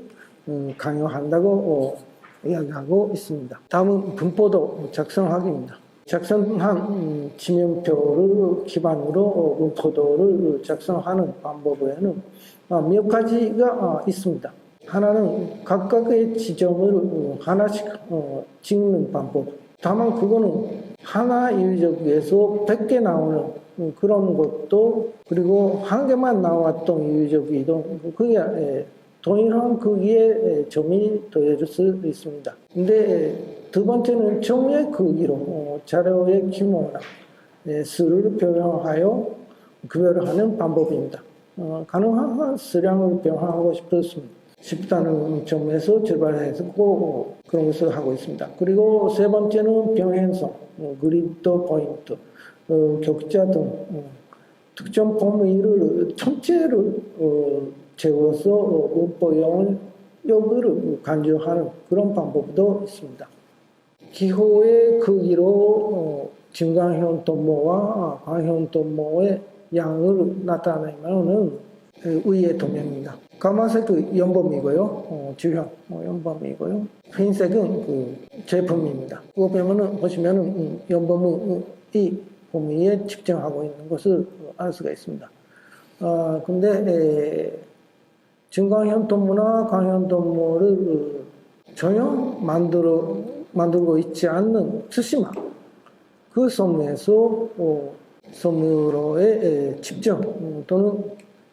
강요한다고 이야기하고 있습니다. 다음은 분포도 작성하기입니다. 작성한 지면표를 기반으로 분포도를 작성하는 방법에는 몇 가지가 있습니다. 하나는 각각의 지점을 하나씩 찍는 방법. 다만 그거는 하나 유적에서 100개 나오는 그런 것도, 그리고 한 개만 나왔던 유적이도 그게 동일한 크기의 점이 더해질 수 있습니다. 근데 두 번째는 점의 크기로 자료의 규모나 수를 변형하여 구별하는 방법입니다. 가능한 수량을 변화하고 싶다는 점에서 출발해서 그런 것을 하고 있습니다. 그리고 세 번째는 병행성, 그리드 포인트, 격자 등 특정 범위를 전체를 재워서 문법 영역을 간주하는 그런 방법도 있습니다. 기호의 크기로 증강형 도모와 광형 도모의 양을 나타내면은 위의 도면입니다. 까만색은 연범이고요, 주형 연범이고요. 흰색은 그 제품입니다. 그거 보시면은 연범이 범위에 측정하고 있는 것을 알 수가 있습니다. 근데 증강형 도모나 광형 도모를 전혀 만들고 있지 않는 트시마, 그 섬에서 섬으로의 집정 또는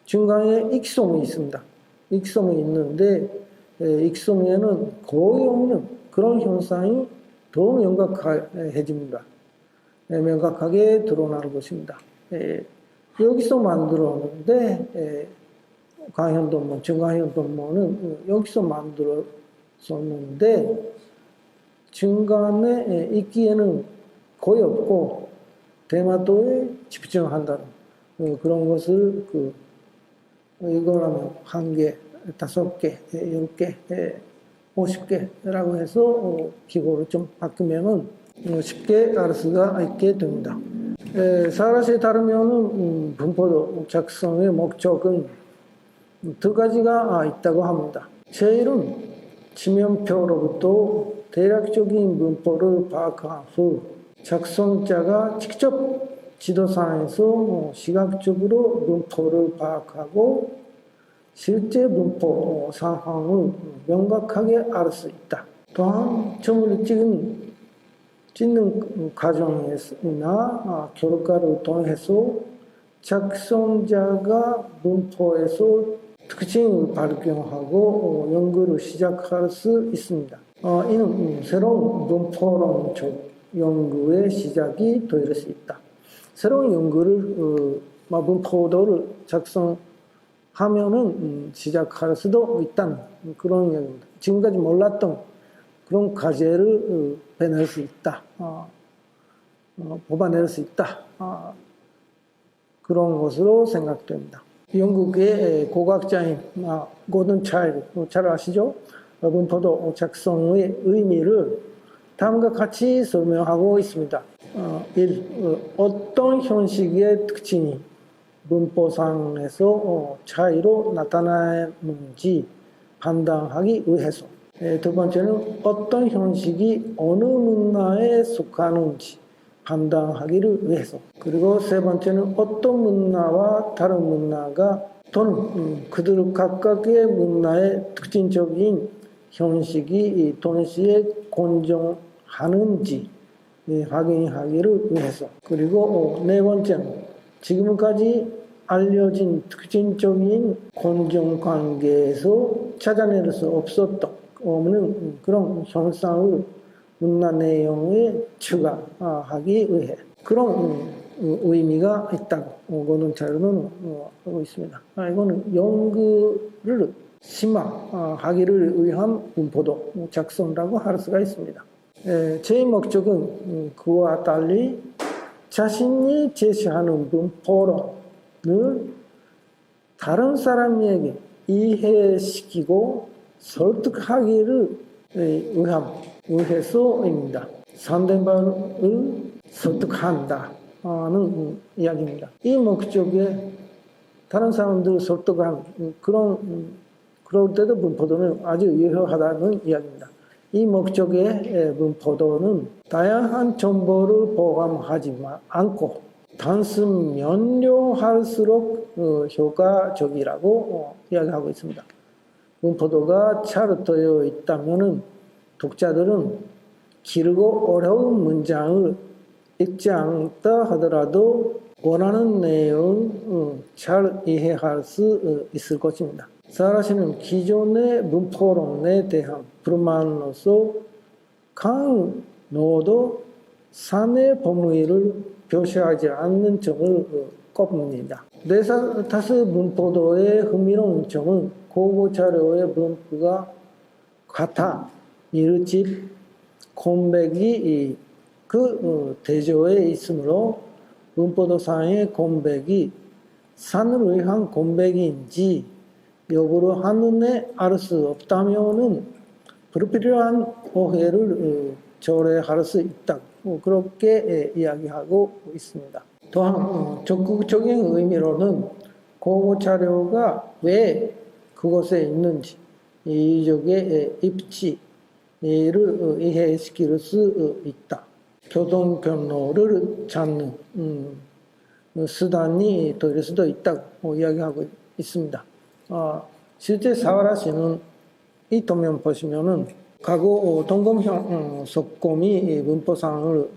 증강의 익섬이 있습니다. 익섬이 있는데 익섬에는 거의 없는 그런 현상이 더 명확해집니다. 명확하게 드러나는 것입니다. 여기서 만들었는데 광현도모, 증강현도모는 여기서 만들었었는데 증강에 있기에는 거의 없고 대마도에 집중한다는 그런 것을 이거라면 1개, 5개, 10개, 50개라고 해서 기호를 좀 바꾸면은 쉽게 알 수가 있게 됩니다. 사라시에 따르면은 분포도 작성의 목적은 두 가지가 있다고 합니다. 제일은 지면표로부터 대략적인 분포를 파악한 후 작성자가 직접 지도상에서 시각적으로 문포를 파악하고 실제 문포 상황을 명확하게 알 수 있다. 또한 점을 찍는 과정이나 결과를 통해서 작성자가 문포에서 특징을 발견하고 연구를 시작할 수 있습니다. 이는 새로운 문포론적 연구의 시작이 될 수 있다. 새로운 연구를 문포도를 작성하면은 시작할 수도 있다는 그런 얘기입니다. 지금까지 몰랐던 그런 과제를 빼낼 수 있다, 뽑아낼 수 있다, 그런 것으로 생각됩니다. 영국의 고고학자인 고든 차일드, 잘 아시죠? 문포도 작성의 의미를 다음과 같이 설명하고 있습니다. 1. 어떤 형식의 특징이 문포상에서 차이로 나타나는지 판단하기 위해서. 두 번째는 어떤 형식이 어느 문화에 속하는지 판단하기를 위해서. 그리고 세 번째는 어떤 문화와 다른 문화가 또는 그들 각각의 문화의 특징적인 형식이 동시에 공존하는지 확인하기를 위해서. 그리고 네 번째는 지금까지 알려진 특징적인 공존관계에서 찾아낼 수 없는 그런 현상을 문화 내용에 추가하기 위해 그런 의미가 있다고 고든 차일드는 하고 있습니다. 이거는 연구를 심화하기를 위한 문포도 작성이라고 할 수가 있습니다. 제 목적은 그와 달리 자신이 제시하는 문포론을 다른 사람에게 이해시키고 설득하기를 위해서입니다. 상대방을 설득한다는 이야기입니다. 이 목적에 다른 사람들을 설득하는 그럴 때도 문포도는 아주 유효하다는 이야기입니다. 이 목적의 문포도는 다양한 정보를 포함하지 않고 단순 명료할수록 효과적이라고 이야기하고 있습니다. 문포도가 잘 되어 있다면은 독자들은 길고 어려운 문장을 읽지 않다 하더라도 원하는 내용을 잘 이해할 수 있을 것입니다. 사라시는 기존의 문포론에 대한 불만으로서 강노도 산의 범위를 표시하지 않는 점을 꼽습니다. 다스 문포도의 흥미로운 점은 고고 자료의 문구가 같아 이르집 콤백이 그 대조에 있으므로 문포도상의 콤백이 산을 위한 콤백인지 여부를 한눈에 알 수 없다면은 불필요한 오해를 초래할 수 있다. 그렇게 이야기하고 있습니다. 또한 적극적인 의미로는 고고 자료가 왜 그곳에 있는지 이적의 입지를 이해시킬 수 있다. 교동 경로를 찾는 수단이 될 수도 있다고 이야기하고 있습니다. 실제 사와라시는 이 도면 보시면은 과거 동검형 석곰이 문포상을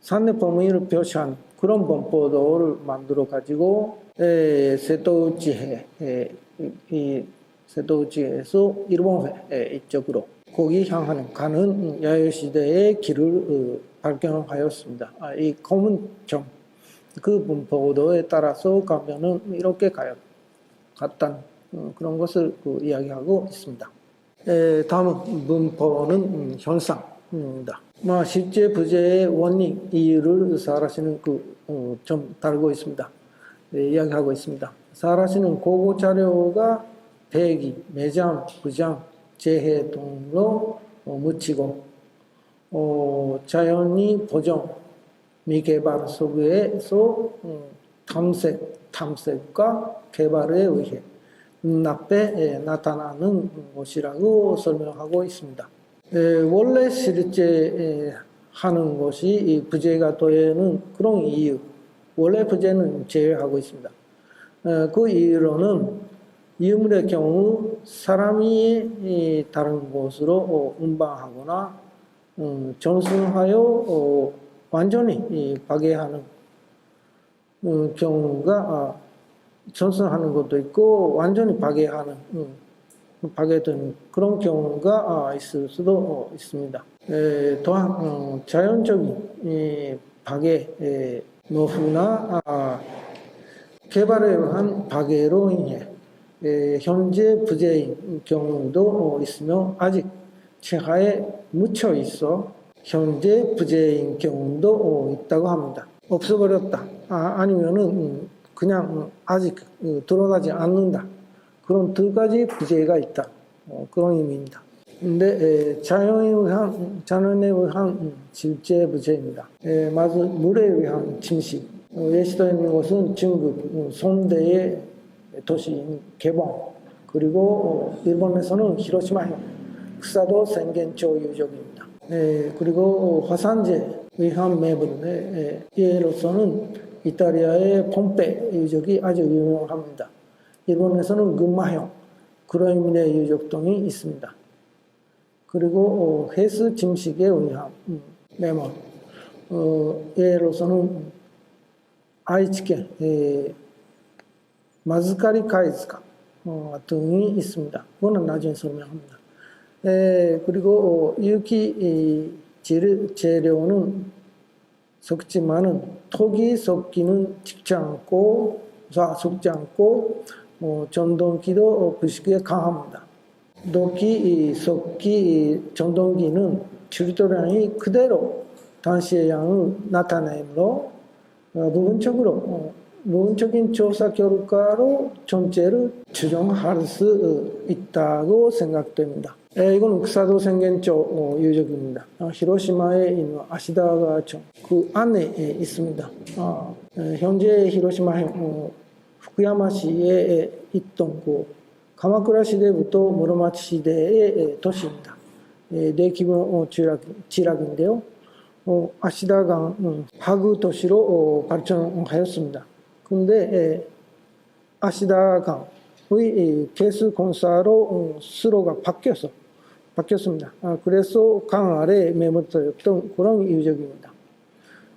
산의 범위를 표시한 그런 범포도를 만들어 가지고 세토우치해 이 세토우치에서 일본회 이쪽으로 거기 향하는 가는 야요시대의 길을 발견하였습니다. 이 검은 점 그 범포도에 따라서 가면은 이렇게 갔다는 그런 것을 이야기하고 있습니다. 다음은 문포는 현상입니다. 실제 부재의 원인, 이유를 사라시는 좀 다루고 있습니다. 이야기하고 있습니다. 사라시는 고고 자료가 배기, 매장, 부장, 재해 등으로 묻히고 자연이 보정, 미개발 속에서 탐색과 개발에 의해 앞에 나타나는 것이라고 설명하고 있습니다. 원래 실제 하는 것이 부재가 되는 그런 이유, 원래 부재는 제외하고 있습니다. 그 이유로는 유물의 경우 사람이 다른 곳으로 운반하거나 전승하여 완전히 파괴하는 경우가 전승하는 것도 있고 완전히 파괴되는 그런 경우가 있을 수도 있습니다. 또한 자연적인 파괴, 노후나 개발에 의한 파괴로 인해 현재 부재인 경우도 있으며 아직 체하에 묻혀 있어 현재 부재인 경우도 있다고 합니다. 없어버렸다. 아니면은 그냥 아직 들어가지 않는다. 그런 두 가지 부재가 있다. 그런 의미입니다. 근데 자연에 의한 실제 부재입니다. 먼저 물에 의한 침식. 예시되어 있는 것은 중국 손대의 도시인 개봉, 그리고 일본에서는 히로시마현 흑사도 생겐초 유적입니다. 그리고 화산재에 의한 매불의 예로서는 이탈리아의 폼페 유적이 아주 유명합니다. 일본에서는 금마형, 그로이민의 유적 등이 있습니다. 그리고 해수 침식에 의한 매몰, 예로서는 아이치県마즈카리 카이즈카 등이 있습니다. 그거는 나중에 설명합니다. 그리고 유기 재료는 섞지만은 톡이 섞이는 식지 않고 속지 않고 전동기도 부식에 강합니다. 녹기, 섞기, 전동기는 출도량이 그대로 당시의 양을 나타내므로 부분적인 조사 결과로 전체를 추정할 수 있다고 생각됩니다. 이건 흑사도 생겐초 유적입니다. 히로시마에 있는 아시다가청 그 안에 있습니다. 현재 히로시마 후쿠야마시에 있던 가마쿠라 시대부터 무로마치 시대의 도시입니다. 네 기본 지락인데요. 아시다강 하구 도시로 발전하였습니다. 근데 아시다강은 개수 권사로 수로가 바뀌었습니다. 그래서 강 아래에 매몰되었던 그런 유적입니다.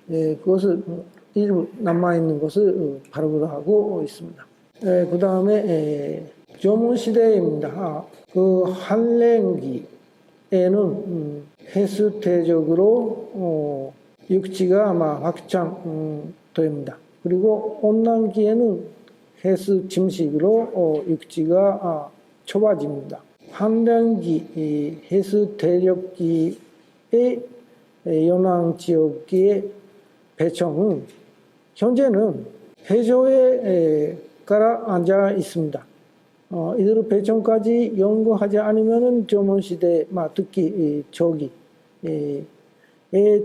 그것을 일부 남아있는 것을 발굴하고 있습니다. 그 다음에 조문시대입니다. 그 한랭기에는 해수대적으로 육지가 아마 확장됩니다. 그리고 온난기에는 해수 침식으로 육지가 좁아집니다. 한량기 해수 대적기의 연안 지역의 배청은 현재는 해저에 가라앉아 있습니다. 이들 배청까지 연구하지 않으면 조문시대, 특히 저기의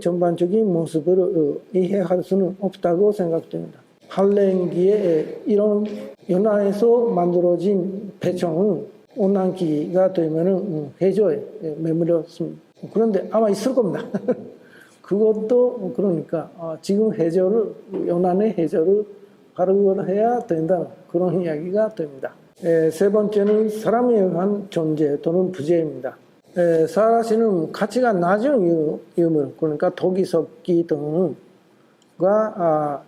전반적인 모습을 이해할 수는 없다고 생각됩니다. 한랭기에 이런 연안에서 만들어진 배청은 온난기가 되면 해저에 머물렀습니다. 그런데 아마 있을 겁니다. 그것도 그러니까 지금 연안의 해저를 발굴해야 된다, 그런 이야기가 됩니다. 세 번째는 사람에 의한 존재 또는 부재입니다. 사라시는 가치가 낮은 유물, 그러니까 독이 섞기 등과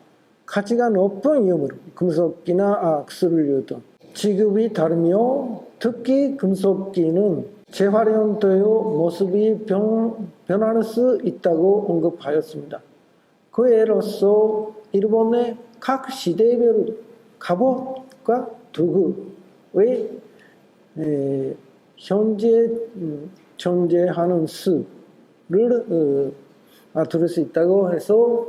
가치가 높은 유물, 금속기나 악수류 등 지급이 다르며, 특히 금속기는 재활용되어 모습이 변할 수 있다고 언급하였습니다. 그 예로서 일본의 각 시대별 갑옷과 도구의 현재 존재하는 수를 들을 수 있다고 해서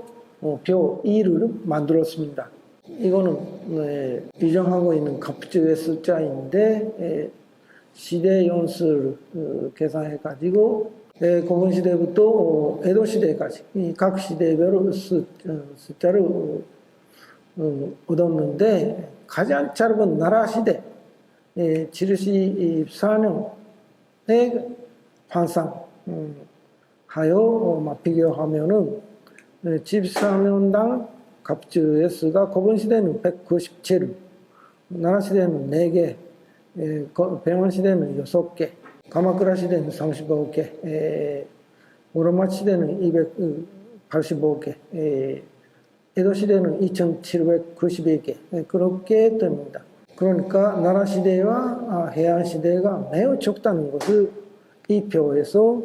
표 2를 만들었습니다. 이거는 유정하고 있는 갑주의 숫자인데 시대 연수를 계산해 가지고 고문시대부터 에도시대까지 각 시대별 숫자를 얻었는데, 가장 짧은 나라시대 74년에 환상하여 비교하면은 14년당 갑주의 수가 고분시대는 197, 나라시대는 4개, 병원시대는 6개, 가마쿠라시대는 35개, 오로마시대는 285개, 에도시대는 2792개, 그렇게 됩니다. 그러니까 나라시대와 해안시대가 매우 적다는 것을 이 표에서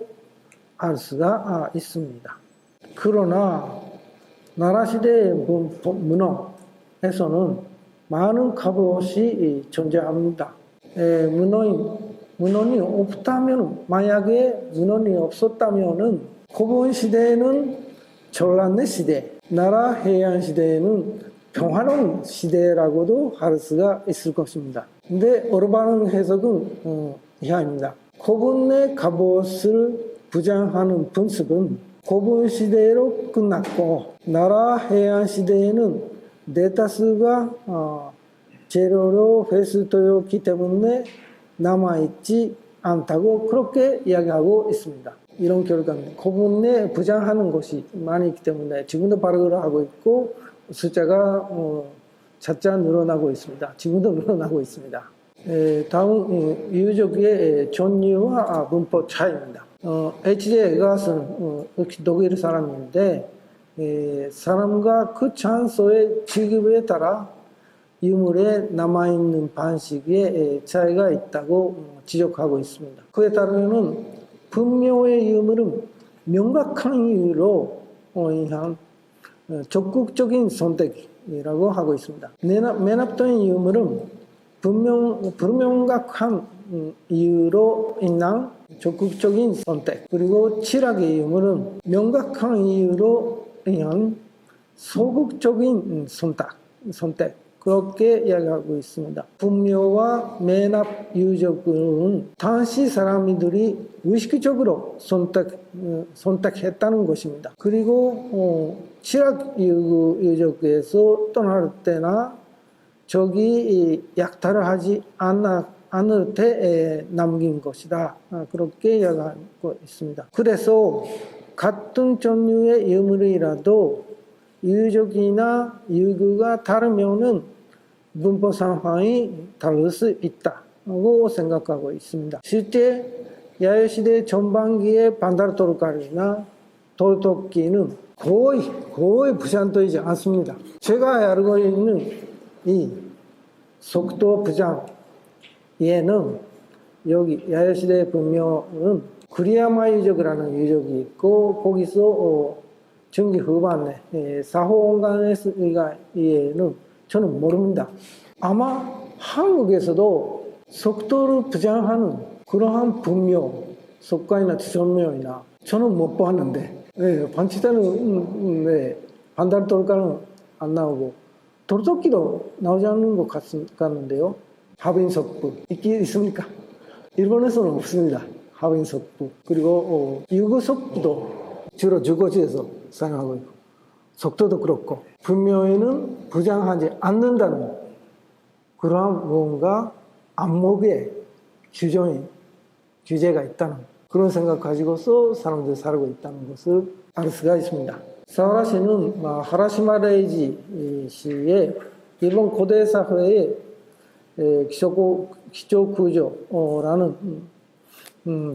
알 수가 있습니다. 그러나 나라시대의 문헌에서는 많은 갑옷이 존재합니다. 문헌이 없다면, 만약에 문헌이 없었다면은 고분시대는 전란의 시대, 나라 해안시대에는 평화로운 시대라고도 할 수가 있을 것입니다. 근데 올바른 해석은 이하입니다. 고분의 갑옷을 부장하는 분습은 고분 시대로 끝났고, 나라 해안 시대에는 대다수가 재료로 회수되었기 때문에 남아있지 않다고 그렇게 이야기하고 있습니다. 이런 결과입니다. 고분에 부장하는 것이 많이 있기 때문에 지금도 발굴을 하고 있고, 숫자가 차차 늘어나고 있습니다. 지금도 늘어나고 있습니다. 다음 유적의 종류와 문법 차이입니다. H.J. 에가스는 역시 독일 사람인데, 사람과 그 장소의 지급에 따라 유물에 남아있는 방식에 차이가 있다고 지적하고 있습니다. 그에 따르면 분묘의 유물은 명확한 이유로 인한 적극적인 선택이라고 하고 있습니다. 맨 앞던 유물은 불명확한 이유로 인한 적극적인 선택, 그리고 칠학의 유물은 명확한 이유로 인한 소극적인 선택, 그렇게 이야기하고 있습니다. 분묘와 맨 앞 유적은 당시 사람들이 의식적으로 선택했다는 것입니다. 그리고 칠학 유적에서 떠날 때나 적이 약탈을 하지 않을 때 남긴 것이다, 그렇게 이야기하고 있습니다. 그래서 같은 종류의 유물이라도 유적이나 유구가 다르면은 문법 상황이 다를 수 있다고 생각하고 있습니다. 실제 야요시대 전반기의 반달토르카리나 도르토끼는 거의 부jan되지 않습니다. 제가 알고 있는 이 속도 부jan 얘는 여기 야요시대 분묘는 구리야마 유적이라는 유적이 있고 거기서 중기 후반에 사호온간에는 저는 모릅니다. 아마 한국에서도 속도를 부jan하는 그러한 분묘, 석가이나 전묘이나 저는 못 봤는데 반치대는 반달토르카는 안 나오고 도르토끼도 나오지 않는 것 같는데요. 하빈석부 있습니까? 일본에서는 없습니다. 하빈석부. 그리고 유구석부도 주로 주거지에서 사용하고 있고 속도도 그렇고 분묘에는 부jan하지 않는다는 그러한 뭔가 안목의 규제가 있다는 그런 생각 가지고서 사람들이 살고 있다는 것을 알 수가 있습니다. 사와라시는 하라시마 레이지 씨의 일본 고대 사회의 기초구조라는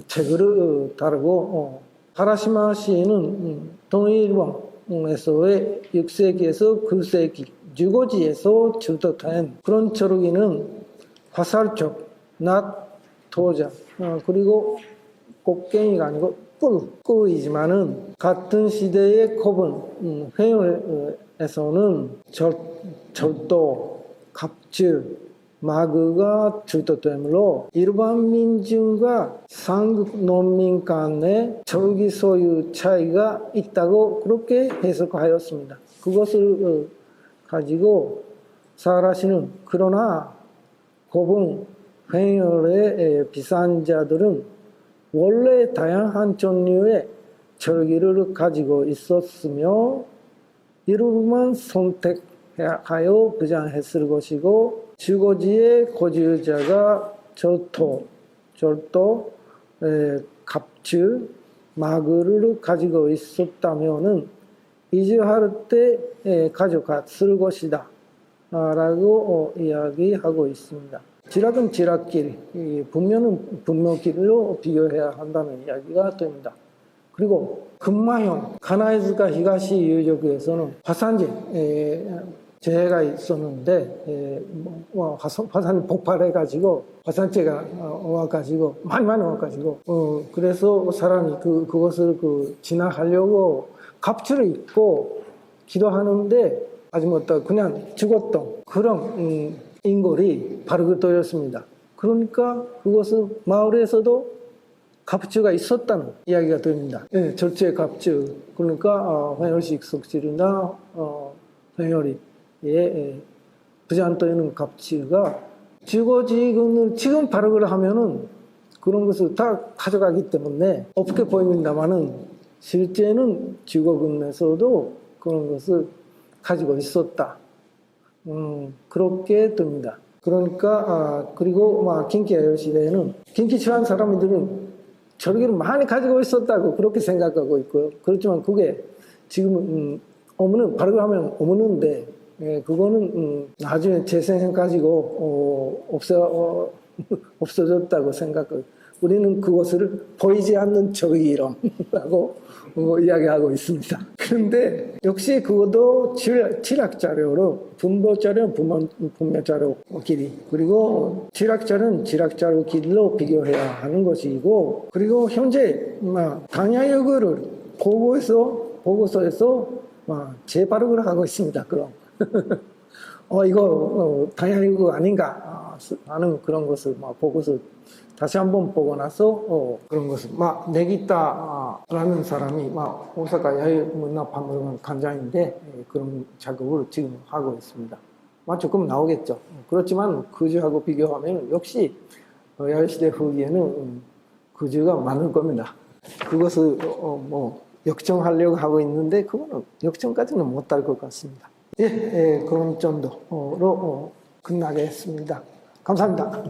책을 다루고 하라시마 씨는 동일본에서의 6세기에서 9세기 주거지에서 출토된 그런 초록이는 화살촉, 낫, 도자 그리고 꽃갱이가 아니고 꿀이지만은 같은 시대의 컵은 회열에서는 절도, 갑주, 마그가 출토되므로 일반 민중과 상급 농민 간의 절기 소유 차이가 있다고 그렇게 해석하였습니다. 그것을 가지고 사와라시는 그러나 고분 회열의 비싼 자들은 원래 다양한 종류의 절기를 가지고 있었으며 이루만 선택하여 부jan했을 것이고 주거지의 거주자가 절도, 갑주, 마구를 가지고 있었다면은 이주할 때 가져갔을 것이다 라고 이야기하고 있습니다. 지락은 지락길, 분묘는 분묘길로 비교해야 한다는 이야기가 됩니다. 그리고 금마형, 가나에즈카 히가시 유적에서는 화산재 재해가 있었는데 화산이 폭발해가지고 화산재가 와가지고 많이 와가지고 그래서 사람이 그것을 진화하려고 갑주를 입고 기도하는데 아직 못다 그냥 죽었던 그런 인골이 바로 그때였습니다. 그러니까 그것은 마을에서도 갑주가 있었다는 이야기가 됩니다. 네, 절제 갑주. 그러니까 회열식 석질이나 회열이 부jan되는 갑주가 주거지근을 지금 발악을 하면은 그런 것을 다 가져가기 때문에 없게 보입니다만은 실제는 주거근에서도 그런 것을 가지고 있었다. 그렇게 됩니다. 그러니까 그리고 긴키 야요 시대에는 긴키 지방 사람들은 절기를 많이 가지고 있었다고 그렇게 생각하고 있고요. 그렇지만 그게 지금은 어머는 발악을 하면 어머는데 그거는 나중에 재생 가지고 없어졌다고 생각하고 우리는 그것을 보이지 않는 절기 이름이라고 이야기하고 있습니다. 그런데 역시 그것도 지락자료로 분보자료, 분묘자료 길이 그리고 지락자료는 지락자료 길로 비교해야 하는 것이고 그리고 현재 당야역을 보고서에서 재발급을 하고 있습니다. 그럼 이거 당야역 아닌가 하는 그런 것을 보고서 다시 한번 보고 나서 그런 것을 내기타라는 사람이 오사카 야유문화박물관 관장인데 그런 작업을 지금 하고 있습니다. 조금 나오겠죠. 그렇지만 그주하고 비교하면 역시 야유시대 후기에는 그주가 많을 겁니다. 그것을 역정하려고 하고 있는데 그거는 역정까지는 못할 것 같습니다. 그런 정도로 끝나겠습니다. 감사합니다.